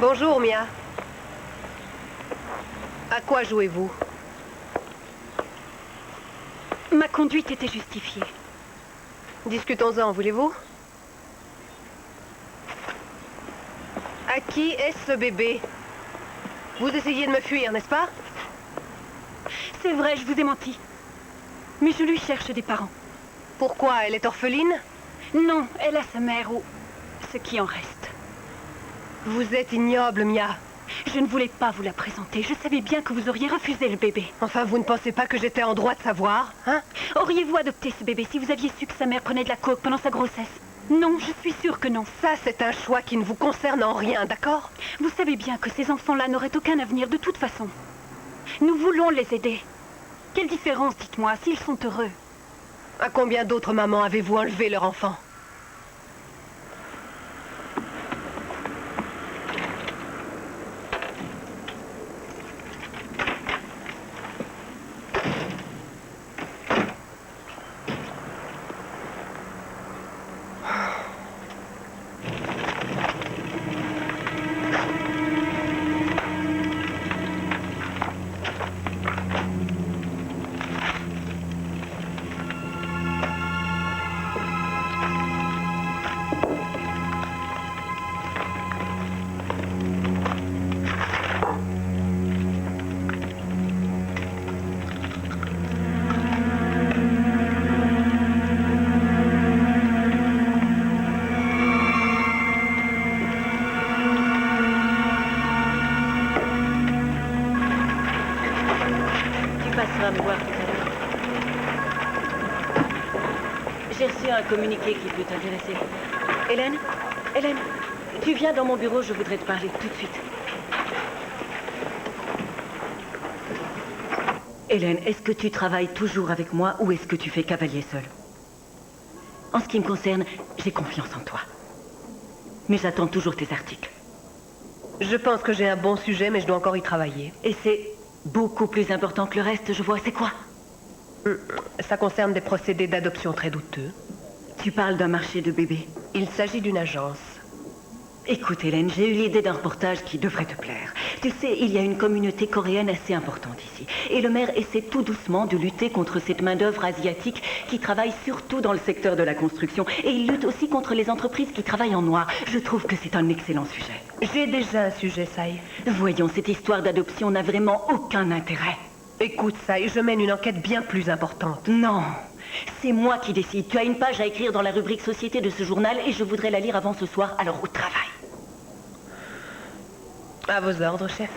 Bonjour, Mia. À quoi jouez-vous? Ma conduite était justifiée. Discutons-en, voulez-vous? À qui est ce bébé? Vous essayez de me fuir, n'est-ce pas? C'est vrai, je vous ai menti. Mais je lui cherche des parents. Pourquoi? Elle est orpheline? Non, elle a sa mère ou ce qui en reste. Vous êtes ignoble, Mia. Je ne voulais pas vous la présenter. Je savais bien que vous auriez refusé le bébé. Enfin, vous ne pensez pas que j'étais en droit de savoir, hein? Auriez-vous adopté ce bébé si vous aviez su que sa mère prenait de la coke pendant sa grossesse? Non, je suis sûre que non. Ça, c'est un choix qui ne vous concerne en rien, d'accord? Vous savez bien que ces enfants-là n'auraient aucun avenir de toute façon. Nous voulons les aider. Quelle différence, dites-moi, s'ils sont heureux? À combien d'autres mamans avez-vous enlevé leur enfant? Me voir tout à l'heure. J'ai reçu un communiqué qui peut t'intéresser. Hélène, tu viens dans mon bureau, je voudrais te parler tout de suite. Hélène, est-ce que tu travailles toujours avec moi ou est-ce que tu fais cavalier seul? En ce qui me concerne, j'ai confiance en toi. Mais j'attends toujours tes articles. Je pense que j'ai un bon sujet, mais je dois encore y travailler. Et c'est beaucoup plus important que le reste, je vois. C'est quoi? Ça concerne des procédés d'adoption très douteux. Tu parles d'un marché de bébés? Il s'agit d'une agence. Écoute, Hélène, j'ai eu l'idée d'un reportage qui devrait te plaire. Tu sais, il y a une communauté coréenne assez importante ici. Et le maire essaie tout doucement de lutter contre cette main-d'œuvre asiatique qui travaille surtout dans le secteur de la construction. Et il lutte aussi contre les entreprises qui travaillent en noir. Je trouve que c'est un excellent sujet. J'ai déjà un sujet, Sai. Voyons, cette histoire d'adoption n'a vraiment aucun intérêt. Écoute, Sai, je mène une enquête bien plus importante. Non, c'est moi qui décide. Tu as une page à écrire dans la rubrique Société de ce journal et je voudrais la lire avant ce soir, alors au travail. À vos ordres, chef.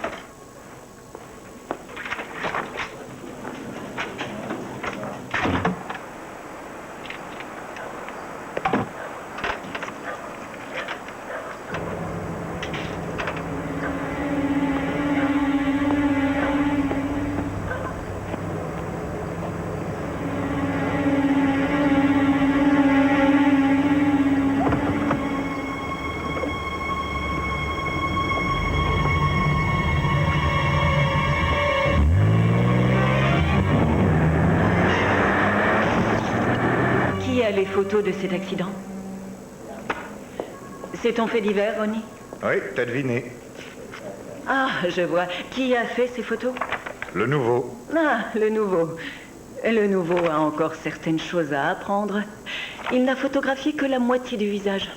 Les photos de cet accident? C'est ton fait divers, Ronnie? Oui, t'as deviné. Ah, je vois. Qui a fait ces photos? Le nouveau. Ah, le nouveau. Le nouveau a encore certaines choses à apprendre. Il n'a photographié que la moitié du visage.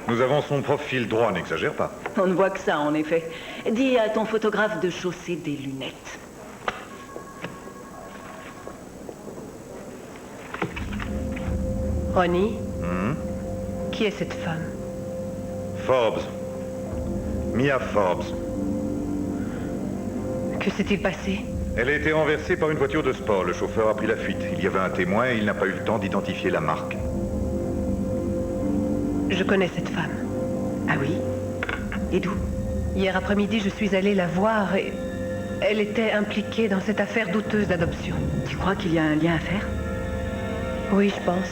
Nous avons son profil droit, n'exagère pas. On ne voit que ça, en effet. Dis à ton photographe de chausser des lunettes. Ronnie, qui est cette femme? Forbes. Mia Forbes. Que s'est-il passé? Elle a été renversée par une voiture de sport. Le chauffeur a pris la fuite. Il y avait un témoin et il n'a pas eu le temps d'identifier la marque. Je connais cette femme. Ah oui? Et d'où? Hier après-midi, je suis allée la voir et elle était impliquée dans cette affaire douteuse d'adoption. Tu crois qu'il y a un lien à faire? Oui, je pense.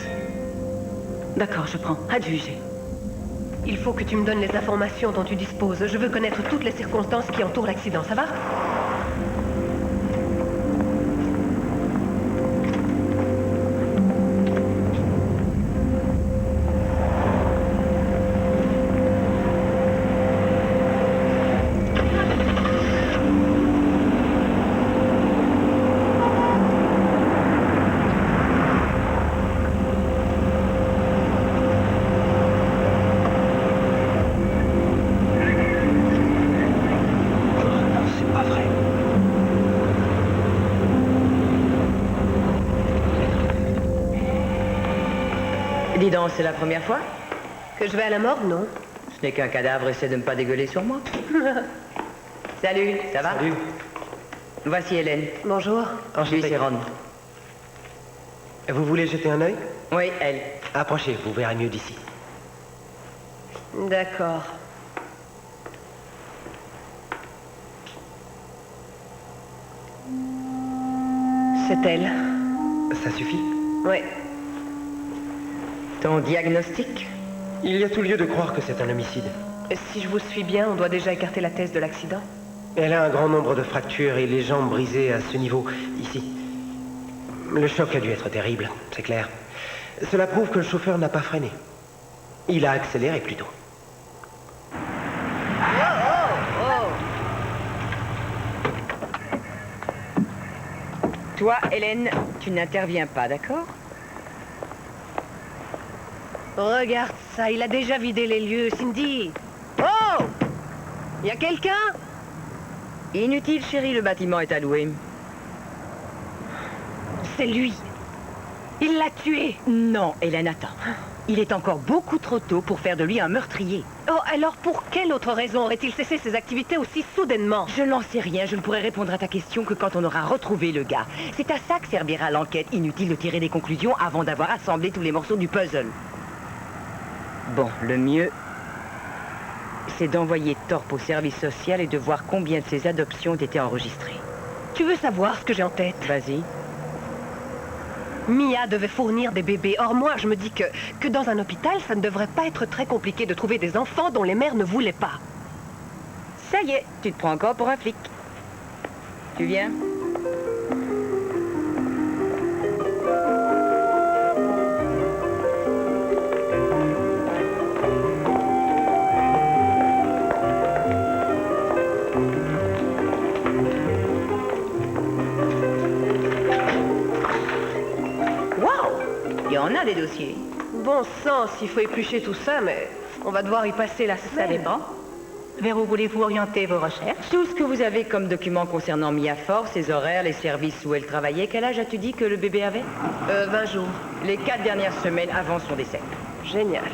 D'accord, je prends. À juger. Il faut que tu me donnes les informations dont tu disposes. Je veux connaître toutes les circonstances qui entourent l'accident, ça va? Dis donc, c'est la première fois? Que je vais à la morgue, non? Ce n'est qu'un cadavre, essaie de ne pas dégueuler sur moi. Salut, ça va? Salut. Voici Hélène. Bonjour. Lui, c'est Ron. Vous voulez jeter un œil? Oui, elle. Approchez, vous verrez mieux d'ici. D'accord. C'est elle. Ça suffit? Oui. Ton diagnostic? Il y a tout lieu de croire que c'est un homicide. Si je vous suis bien, on doit déjà écarter la thèse de l'accident. Elle a un grand nombre de fractures et les jambes brisées à ce niveau, ici. Le choc a dû être terrible, c'est clair. Cela prouve que le chauffeur n'a pas freiné. Il a accéléré plutôt. Toi, Hélène, tu n'interviens pas, d'accord? Regarde ça, il a déjà vidé les lieux, Cindy. Oh! Y a quelqu'un? Inutile, chérie, le bâtiment est alloué. C'est lui. Il l'a tué. Non, Hélène, attends. Il est encore beaucoup trop tôt pour faire de lui un meurtrier. Oh, alors pour quelle autre raison aurait-il cessé ses activités aussi soudainement? Je n'en sais rien, je ne pourrai répondre à ta question que quand on aura retrouvé le gars. C'est à ça que servira l'enquête. Inutile de tirer des conclusions avant d'avoir assemblé tous les morceaux du puzzle. Bon, le mieux, c'est d'envoyer Thorpe au service social et de voir combien de ces adoptions ont été enregistrées. Tu veux savoir ce que j'ai en tête? Vas-y. Mia devait fournir des bébés. Or, moi, je me dis que dans un hôpital, ça ne devrait pas être très compliqué de trouver des enfants dont les mères ne voulaient pas. Ça y est, tu te prends encore pour un flic. Tu viens? Il y en a des dossiers. Bon sang, s'il faut éplucher tout ça, mais on va devoir y passer la semaine. Ça dépend. Vers où voulez-vous orienter vos recherches? Tout ce que vous avez comme documents concernant Mia Forbes, ses horaires, les services où elle travaillait. Quel âge as-tu dit que le bébé avait? 20 jours. Les 4 dernières semaines avant son décès. Génial.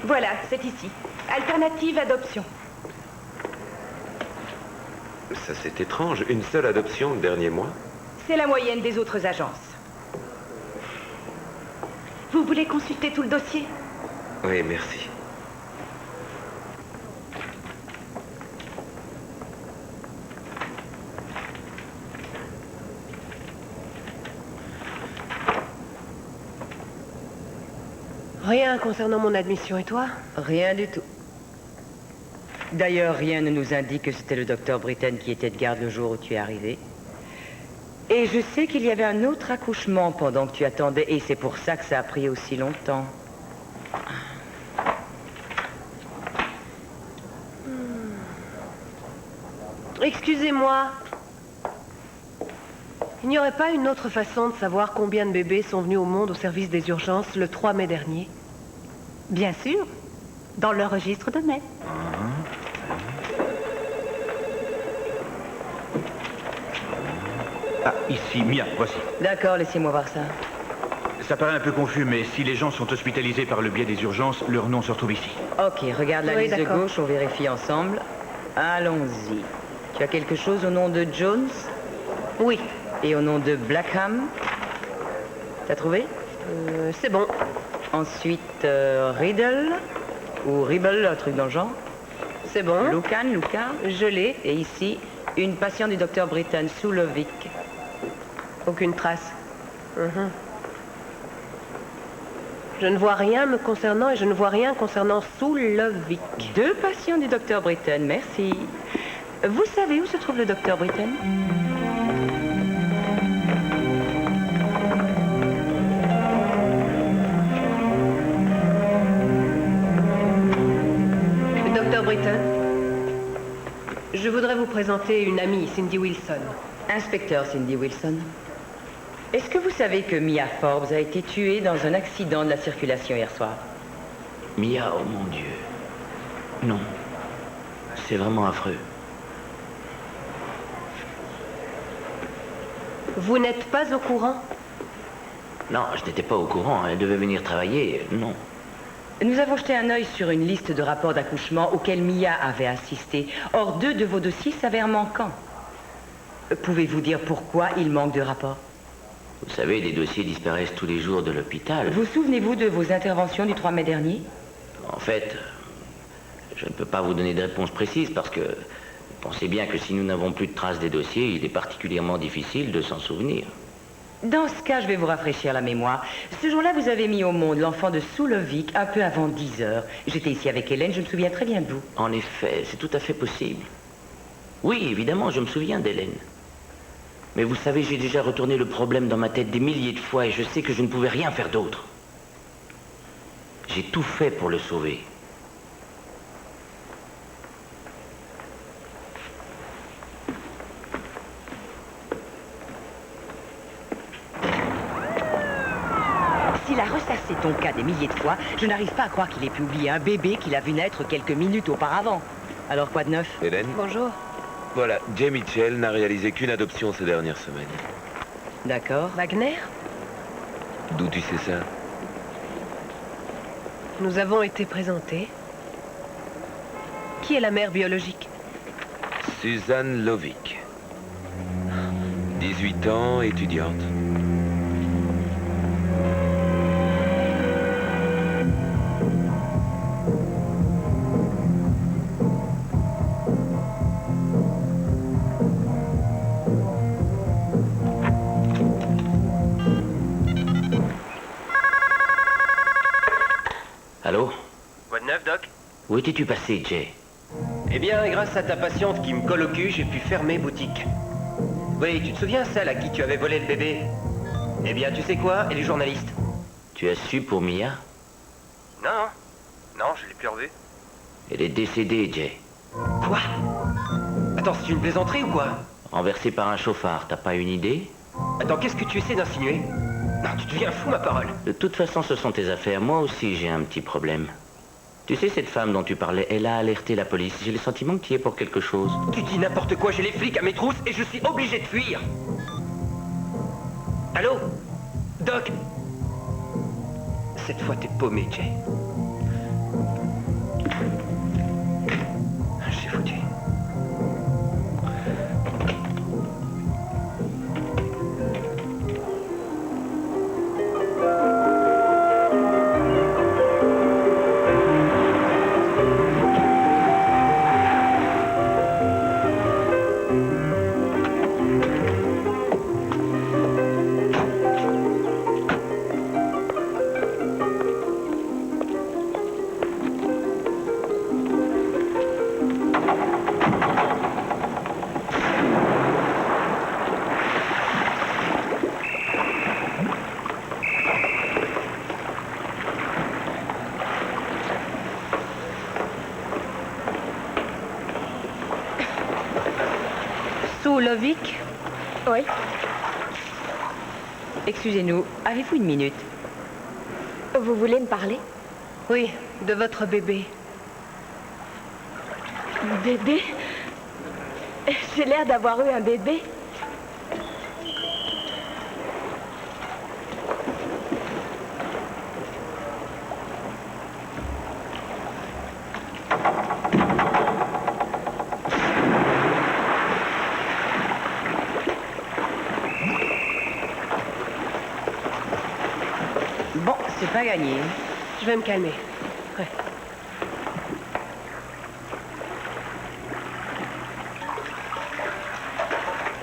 Voilà, c'est ici. Alternative adoption. Ça, c'est étrange. Une seule adoption le dernier mois? C'est la moyenne des autres agences. Vous voulez consulter tout le dossier? Oui, merci. Rien concernant mon admission, et toi? Rien du tout. D'ailleurs, rien ne nous indique que c'était le docteur Britton qui était de garde le jour où tu es arrivé. Et je sais qu'il y avait un autre accouchement pendant que tu attendais, et c'est pour ça que ça a pris aussi longtemps. Excusez-moi. Il n'y aurait pas une autre façon de savoir combien de bébés sont venus au monde au service des urgences le 3 mai dernier? Bien sûr. Dans le registre de mai. Ah, ici, Mia, voici. D'accord, laissez-moi voir ça. Ça paraît un peu confus, mais si les gens sont hospitalisés par le biais des urgences, leur nom se retrouve ici. Ok, regarde la Oui, liste de d'accord. gauche, on vérifie ensemble. Allons-y. Tu as quelque chose au nom de Jones? Oui. Et au nom de Blackham? T'as trouvé? C'est bon. Ensuite, Riddle ou Ribble, un truc dans le genre. C'est bon. Lucan, Luca. Je l'ai. Et ici, une patiente du docteur Britton, Soulovic. Aucune trace. Je ne vois rien me concernant et je ne vois rien concernant Soulovic. 2 patients du docteur Britton, merci. Vous savez où se trouve le docteur Britton? Docteur Britton, je voudrais vous présenter une amie, Cindy Wilson. Inspecteur Cindy Wilson. Est-ce que vous savez que Mia Forbes a été tuée dans un accident de la circulation hier soir? Mia, oh mon Dieu. Non. C'est vraiment affreux. Vous n'êtes pas au courant? Non, je n'étais pas au courant. Elle devait venir travailler. Non. Nous avons jeté un œil sur une liste de rapports d'accouchement auxquels Mia avait assisté. Or, 2 de vos dossiers s'avèrent manquants. Pouvez-vous dire pourquoi il manque de rapports? Vous savez, des dossiers disparaissent tous les jours de l'hôpital. Vous souvenez-vous de vos interventions du 3 mai dernier? En fait, je ne peux pas vous donner de réponse précise parce que pensez bien que si nous n'avons plus de traces des dossiers, il est particulièrement difficile de s'en souvenir. Dans ce cas, je vais vous rafraîchir la mémoire. Ce jour-là, vous avez mis au monde l'enfant de Soulovic un peu avant 10 heures. J'étais ici avec Hélène, je me souviens très bien de vous. En effet, c'est tout à fait possible. Oui, évidemment, je me souviens d'Hélène. Mais vous savez, j'ai déjà retourné le problème dans ma tête des milliers de fois et je sais que je ne pouvais rien faire d'autre. J'ai tout fait pour le sauver. S'il a ressassé ton cas des milliers de fois, je n'arrive pas à croire qu'il ait pu oublier un bébé qu'il a vu naître quelques minutes auparavant. Alors quoi de neuf? Hélène? Bonjour. Voilà, Jay Mitchell n'a réalisé qu'une adoption ces dernières semaines. D'accord. Wagner? D'où tu sais ça? Nous avons été présentés. Qui est la mère biologique? Suzanne Lovic. 18 ans, étudiante. Allô? Quoi de neuf, Doc? Où étais-tu passé, Jay? Eh bien, grâce à ta patiente qui me colle au cul, j'ai pu fermer boutique. Oui, tu te souviens celle à qui tu avais volé le bébé? Eh bien, tu sais quoi? Elle est journaliste. Tu as su pour Mia? Non, non, je l'ai plus revue. Elle est décédée, Jay. Quoi? Attends, c'est une plaisanterie ou quoi? Renversée par un chauffard, t'as pas une idée? Attends, qu'est-ce que tu essaies d'insinuer? Non, tu deviens fou, ma parole. De toute façon, ce sont tes affaires. Moi aussi, j'ai un petit problème. Tu sais, cette femme dont tu parlais, elle a alerté la police. J'ai le sentiment que tu y es pour quelque chose. Tu dis n'importe quoi, j'ai les flics à mes trousses et je suis obligé de fuir. Allô? Doc? Cette fois, t'es paumé, Jay. J'ai foutu. Soulovic? Oui. Excusez-nous, avez-vous une minute? Vous voulez me parler? Oui, de votre bébé. Bébé? J'ai l'air d'avoir eu un bébé. Bon, c'est pas gagné. Je vais me calmer. Ouais.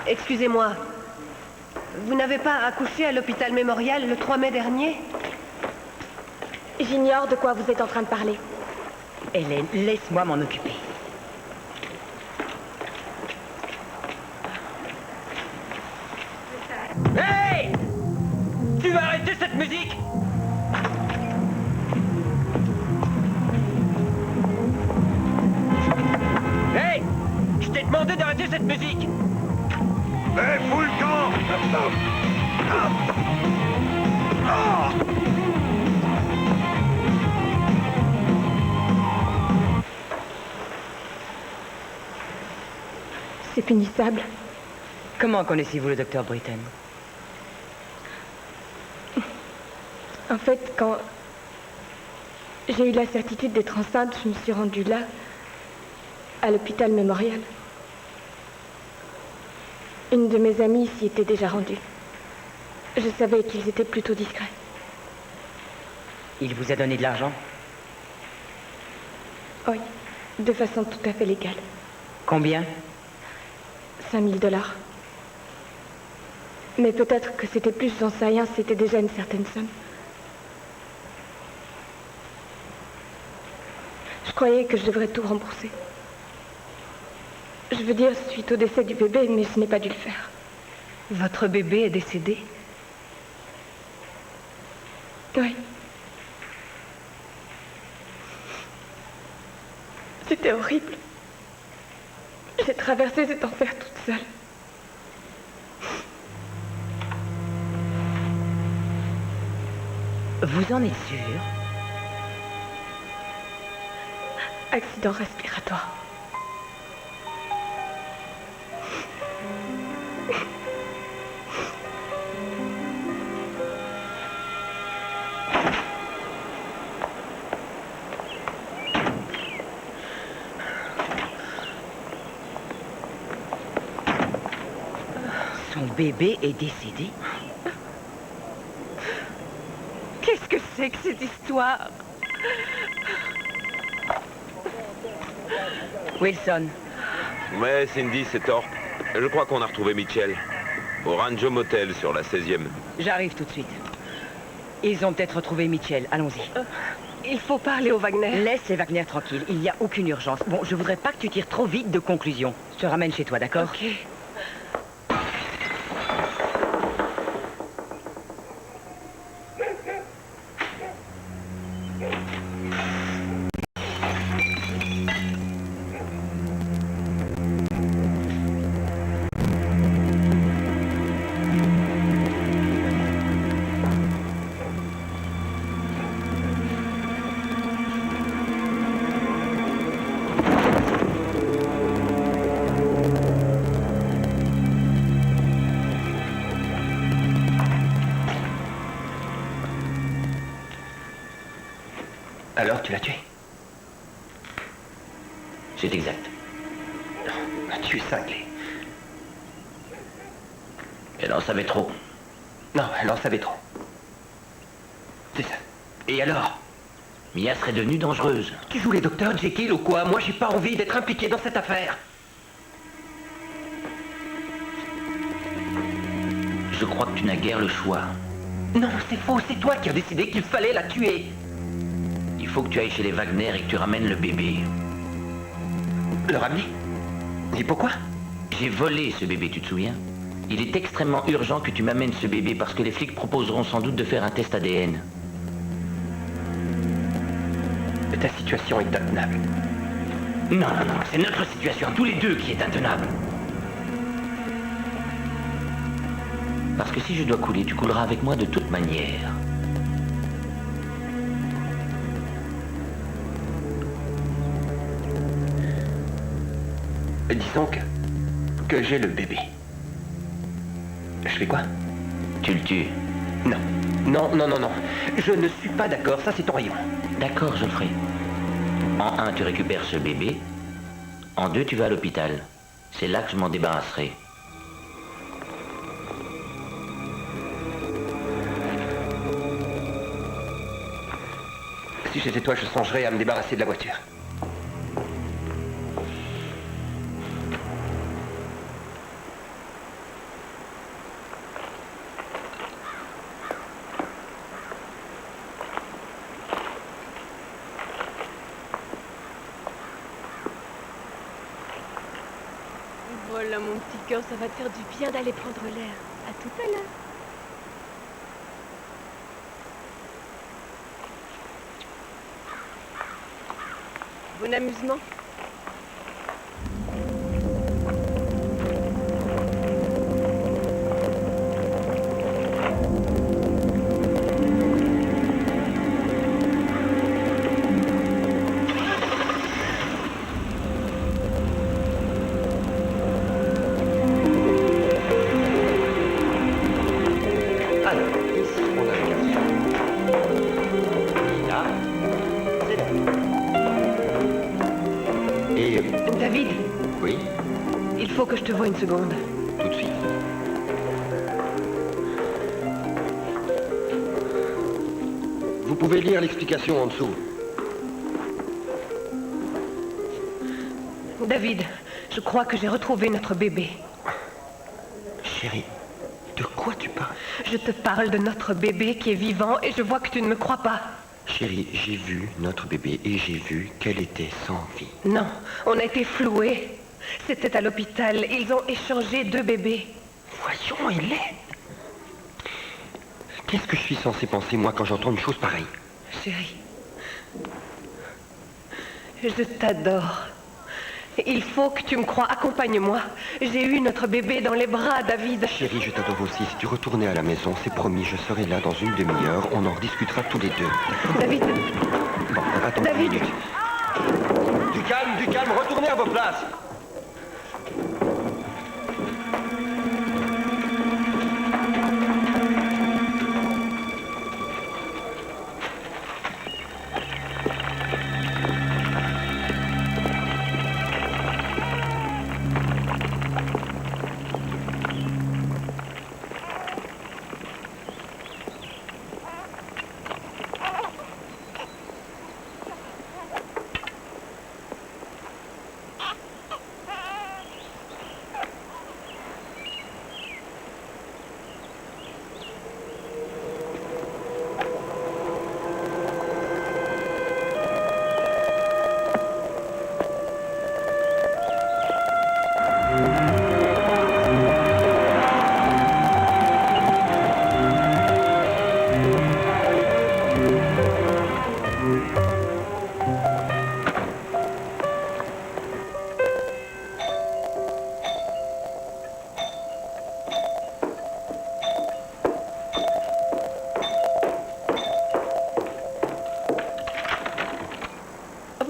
Excusez-moi. Vous n'avez pas accouché à l'hôpital Mémorial le 3 mai dernier? J'ignore de quoi vous êtes en train de parler. Hélène, laisse-moi m'en occuper. Hey! Tu vas arrêter cette musique? Hey! Je t'ai demandé d'arrêter cette musique! Hé, fous le camp! C'est punissable. Comment connaissez-vous le docteur Britton? En fait, quand j'ai eu la certitude d'être enceinte, je me suis rendue là, à l'hôpital Mémorial. Une de mes amies s'y était déjà rendue. Je savais qu'ils étaient plutôt discrets. Il vous a donné de l'argent? Oui, de façon tout à fait légale. Combien? 5 000 $. Mais peut-être que c'était plus, j'en sais rien, c'était déjà une certaine somme. Je croyais que je devrais tout rembourser. Je veux dire, suite au décès du bébé, mais je n'ai pas dû le faire. Votre bébé est décédé? Oui. C'était horrible. J'ai traversé cet enfer toute seule. Vous en êtes sûr? Accident respiratoire. Son bébé est décédé? Qu'est-ce que c'est que cette histoire? Wilson. Ouais, Cindy, c'est Thorpe. Je crois qu'on a retrouvé Mitchell. Au Rancho Motel sur la 16e. J'arrive tout de suite. Ils ont peut-être retrouvé Mitchell. Allons-y. Il faut parler au Wagner. Laisse les Wagner tranquilles. Il n'y a aucune urgence. Bon, je voudrais pas que tu tires trop vite de conclusions. Je te ramène chez toi, d'accord? Ok. Alors, tu l'as tué? C'est exact. Tu es cinglé. Elle en savait trop. Non, elle en savait trop. C'est ça. Et alors? Mia serait devenue dangereuse. Tu joues les docteurs Jekyll ou quoi? Moi, j'ai pas envie d'être impliqué dans cette affaire. Je crois que tu n'as guère le choix. Non, c'est faux. C'est toi qui as décidé qu'il fallait la tuer. Il faut que tu ailles chez les Wagner et que tu ramènes le bébé. Le ramener? Et pourquoi? J'ai volé ce bébé, tu te souviens? Il est extrêmement urgent que tu m'amènes ce bébé parce que les flics proposeront sans doute de faire un test ADN. Ta situation est intenable. Non, non, non, c'est notre situation, tous les deux, qui est intenable. Parce que si je dois couler, tu couleras avec moi de toute manière. Disons que j'ai le bébé. Je fais quoi? Tu le tues. Non. Non, non, non, non. Je ne suis pas d'accord, ça c'est ton rayon. D'accord, je le ferai. En 1, tu récupères ce bébé. En 2, tu vas à l'hôpital. C'est là que je m'en débarrasserai. Si j'étais toi, je songerais à me débarrasser de la voiture. Voilà mon petit cœur, ça va te faire du bien d'aller prendre l'air. À tout à l'heure. Bon amusement. Alors, ici, on a le garçon. Et là, c'est là. Et... David. Oui? Il faut que je te voie une seconde. Tout de suite. Vous pouvez lire l'explication en dessous. David, je crois que j'ai retrouvé notre bébé. Chérie, de quoi tu parles? Je te parle de notre bébé qui est vivant et je vois que tu ne me crois pas. Chérie, j'ai vu notre bébé et j'ai vu qu'elle était sans vie. Non, on a été floués. C'était à l'hôpital. Ils ont échangé 2 bébés. Voyons, Hélène. Qu'est-ce que je suis censé penser, moi, quand j'entends une chose pareille? Chérie, je t'adore. Il faut que tu me crois. Accompagne-moi. J'ai eu notre bébé dans les bras, David. Chérie, je t'adore aussi. Si tu retournais à la maison, c'est promis, je serai là dans une demi-heure. On en rediscutera tous les deux. David. Bon, attends David. une minute. Du calme, retournez à vos places.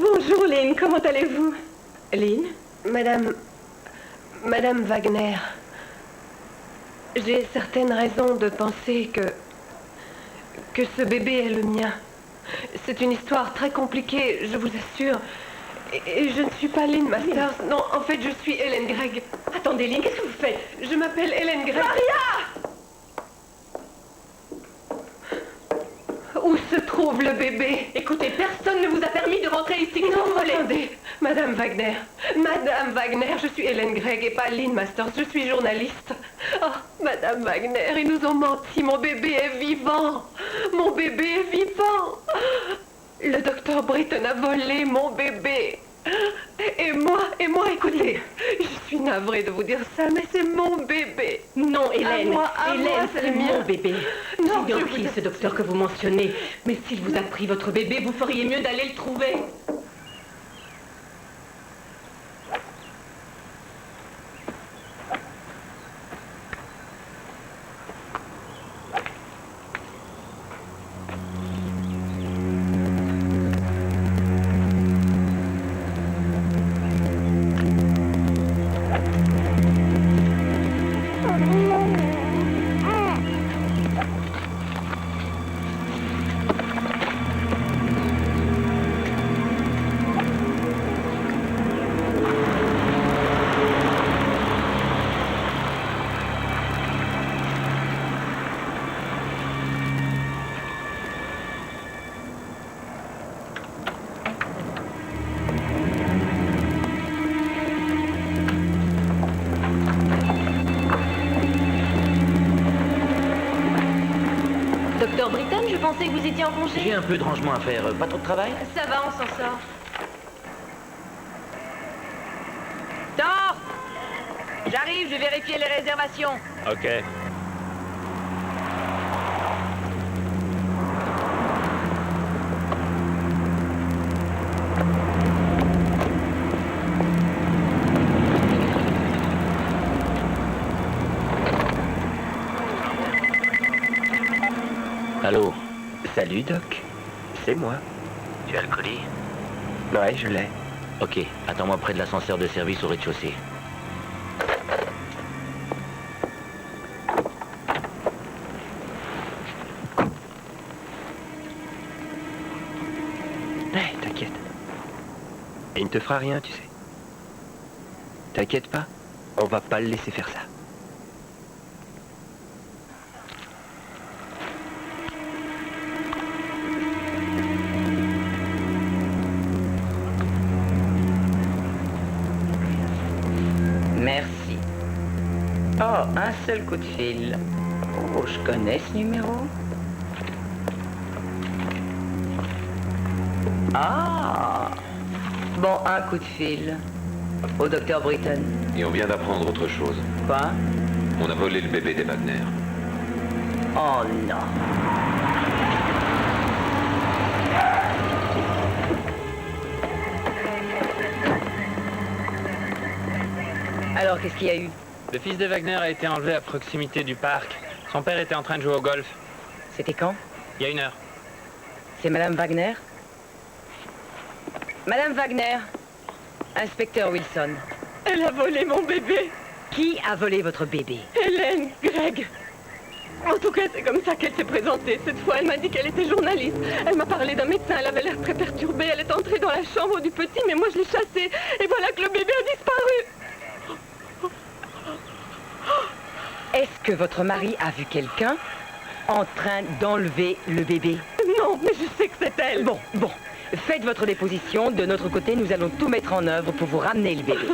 Bonjour, Lynn. Comment allez-vous? Lynn? Madame Wagner, j'ai certaines raisons de penser que ce bébé est le mien. C'est une histoire très compliquée, je vous assure. Et je ne suis pas Lynn Masters. Non, en fait, je suis Hélène Gregg. Attendez, Lynn, qu'est-ce que vous faites? Je m'appelle Hélène Gregg. Maria! Où se trouve le bébé? Écoutez, personne ne vous a permis de rentrer ici. Non, attendez. Madame Wagner. Madame Wagner, je suis Hélène Gregg et pas Lynn Masters. Je suis journaliste. Oh, Madame Wagner, ils nous ont menti. Mon bébé est vivant. Mon bébé est vivant. Le docteur Britton a volé mon bébé. Et moi, écoutez, je suis navrée de vous dire ça, mais c'est mon bébé. Non, Hélène, Hélène, c'est mon bébé. Non, J'ai bien pris ce docteur que vous mentionnez, mais s'il vous a pris votre bébé, vous feriez mieux d'aller le trouver. Docteur Britton, je pensais que vous étiez en congé. J'ai un peu de rangement à faire. Pas trop de travail? Ça va, on s'en sort. Thor! J'arrive, je vais vérifier les réservations. Ok. Allô? Salut, Doc. C'est moi. Tu as le colis? Ouais, je l'ai. Ok, attends-moi près de l'ascenseur de service au rez-de-chaussée. Et il ne te fera rien, tu sais. T'inquiète pas, on va pas le laisser faire ça. Merci. Oh, un seul coup de fil. Oh, je connais ce numéro. Ah. Bon, un coup de fil. Au docteur Britton. Et on vient d'apprendre autre chose. Quoi? On a volé le bébé des Wagner. Oh non. Alors, qu'est-ce qu'il y a eu? Le fils de Wagner a été enlevé à proximité du parc. Son père était en train de jouer au golf. C'était quand? Il y a 1 heure. C'est Madame Wagner? Madame Wagner, inspecteur Wilson. Elle a volé mon bébé. Qui a volé votre bébé? Hélène, Greg. En tout cas, c'est comme ça qu'elle s'est présentée. Cette fois, elle m'a dit qu'elle était journaliste. Elle m'a parlé d'un médecin, elle avait l'air très perturbée. Elle est entrée dans la chambre du petit, mais moi je l'ai chassée. Et voilà que le bébé a disparu. Est-ce que votre mari a vu quelqu'un en train d'enlever le bébé? Non, mais je sais que c'est elle. Bon. Faites votre déposition. De notre côté, nous allons tout mettre en œuvre pour vous ramener le bébé.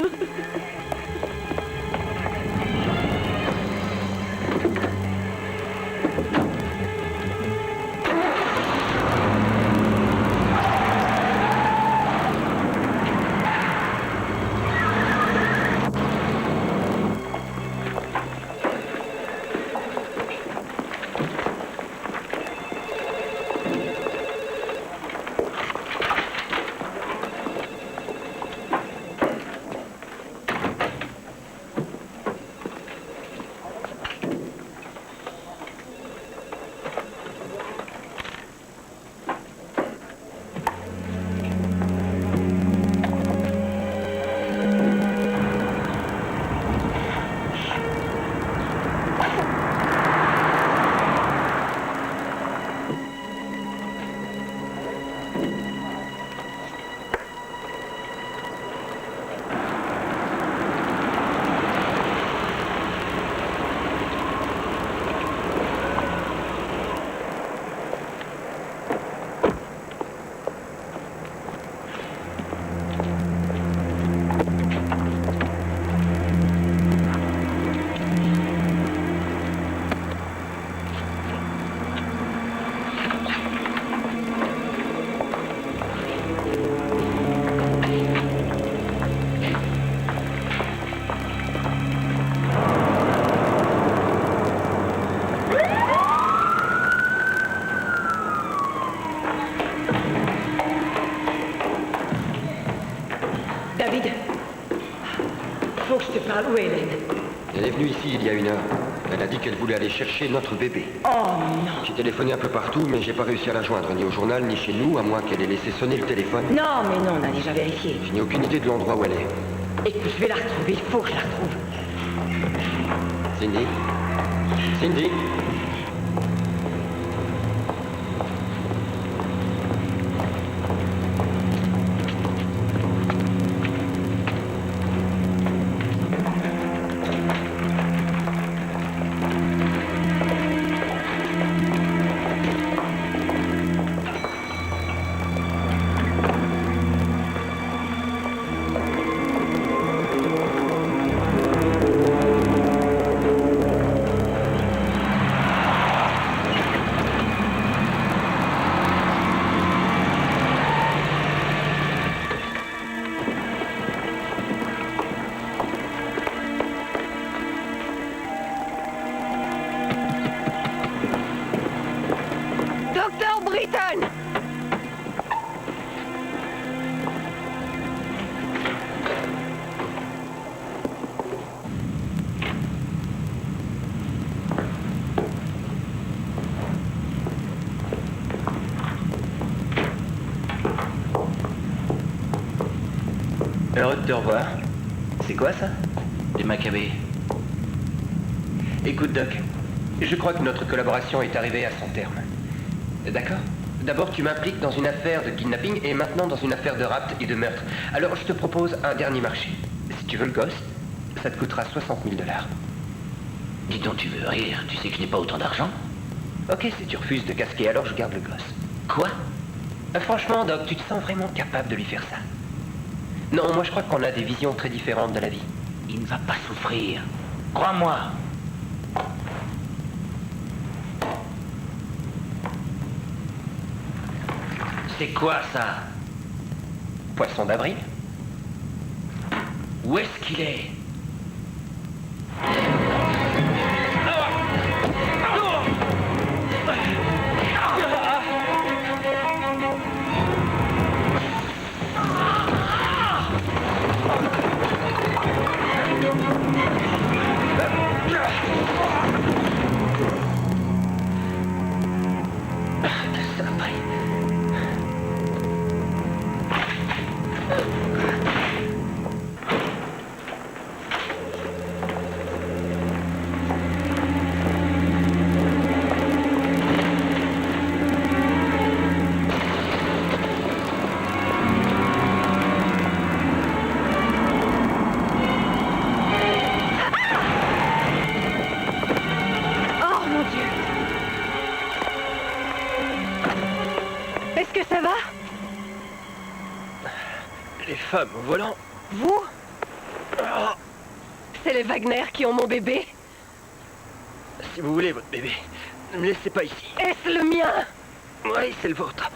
David, faut que je te parle. Où est Hélène? Elle est venue ici il y a 1 heure. Elle a dit qu'elle voulait aller chercher notre bébé. Oh non. J'ai téléphoné un peu partout, mais j'ai pas réussi à la joindre, ni au journal, ni chez nous, à moins qu'elle ait laissé sonner le téléphone. Non, mais non, on a déjà vérifié. Je n'ai aucune idée de l'endroit où elle est. Écoute, je vais la retrouver, il faut que je la retrouve. Cindy? Cindy? Docteur Britton! Heureux de te revoir. C'est quoi ça? Des Maccabées. Écoute, Doc, je crois que notre collaboration est arrivée à son terme. D'accord? D'abord, tu m'impliques dans une affaire de kidnapping et maintenant dans une affaire de rapt et de meurtre. Alors, je te propose un dernier marché. Si tu veux le gosse, ça te coûtera 60 000 $. Dis donc, tu veux rire? Tu sais que je n'ai pas autant d'argent? Ok, si tu refuses de casquer, alors je garde le gosse. Quoi? Franchement, Doc, tu te sens vraiment capable de lui faire ça? Non, moi je crois qu'on a des visions très différentes de la vie. Il ne va pas souffrir. Crois-moi. C'est quoi ça? Poisson d'avril? Où est-ce qu'il est? Au volant. Vous? C'est les Wagner qui ont mon bébé? Si vous voulez votre bébé, ne me laissez pas ici. Est-ce le mien? Oui, c'est le vôtre.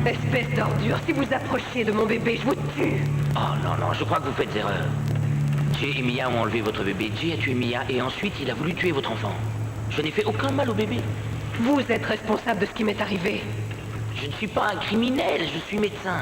Espèce d'ordure, si vous approchez de mon bébé, je vous tue. Oh non, non, je crois que vous faites erreur. Jay et Mia ont enlevé votre bébé, Jay a tué Mia et ensuite il a voulu tuer votre enfant. Je n'ai fait aucun mal au bébé. Vous êtes responsable de ce qui m'est arrivé. Je ne suis pas un criminel, je suis médecin.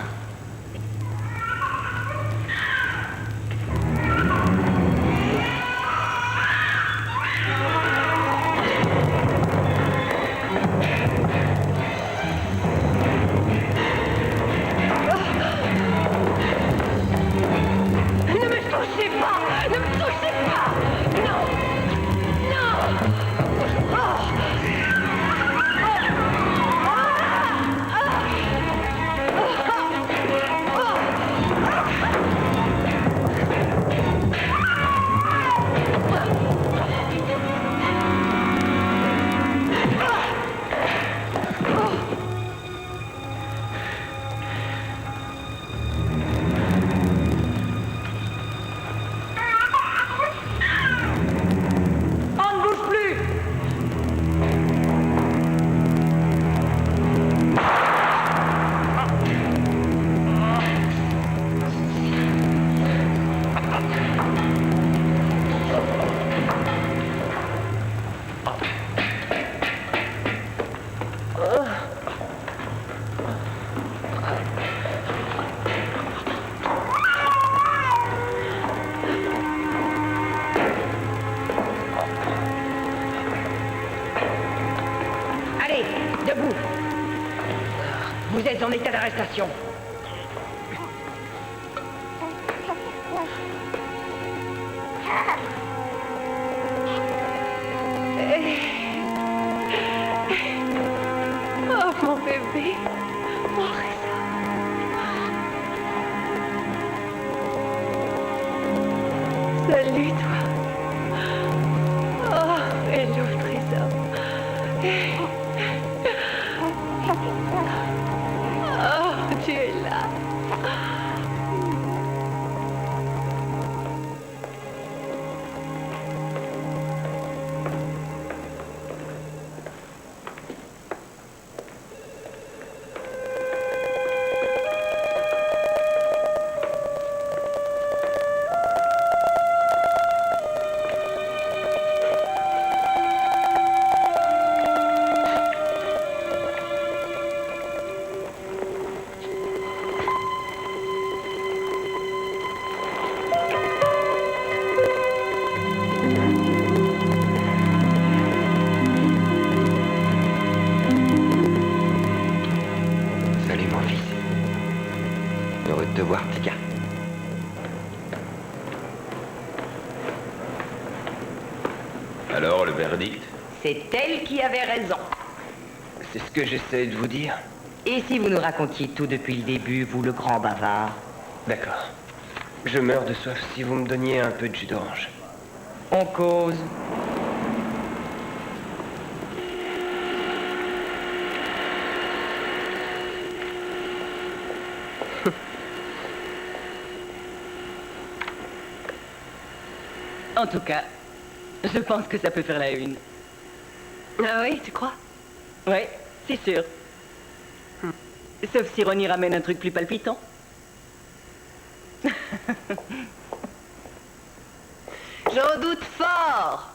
êtes en état d'arrestation. Oh, mon bébé. Mon Reza. Salut, toi. Oh, hello, Trésor. Oh, tu es là. Salut mon fils. Heureux de te voir, petit gars. Alors, le verdict? C'est elle qui avait raison. C'est ce que j'essaie de vous dire. Et si vous nous racontiez tout depuis le début, vous le grand bavard? D'accord. Je meurs de soif si vous me donniez un peu de jus d'orange. On cause. En tout cas, je pense que ça peut faire la une. Ah oui, tu crois? Ouais, c'est sûr. Sauf si Ronnie ramène un truc plus palpitant. J'en doute fort.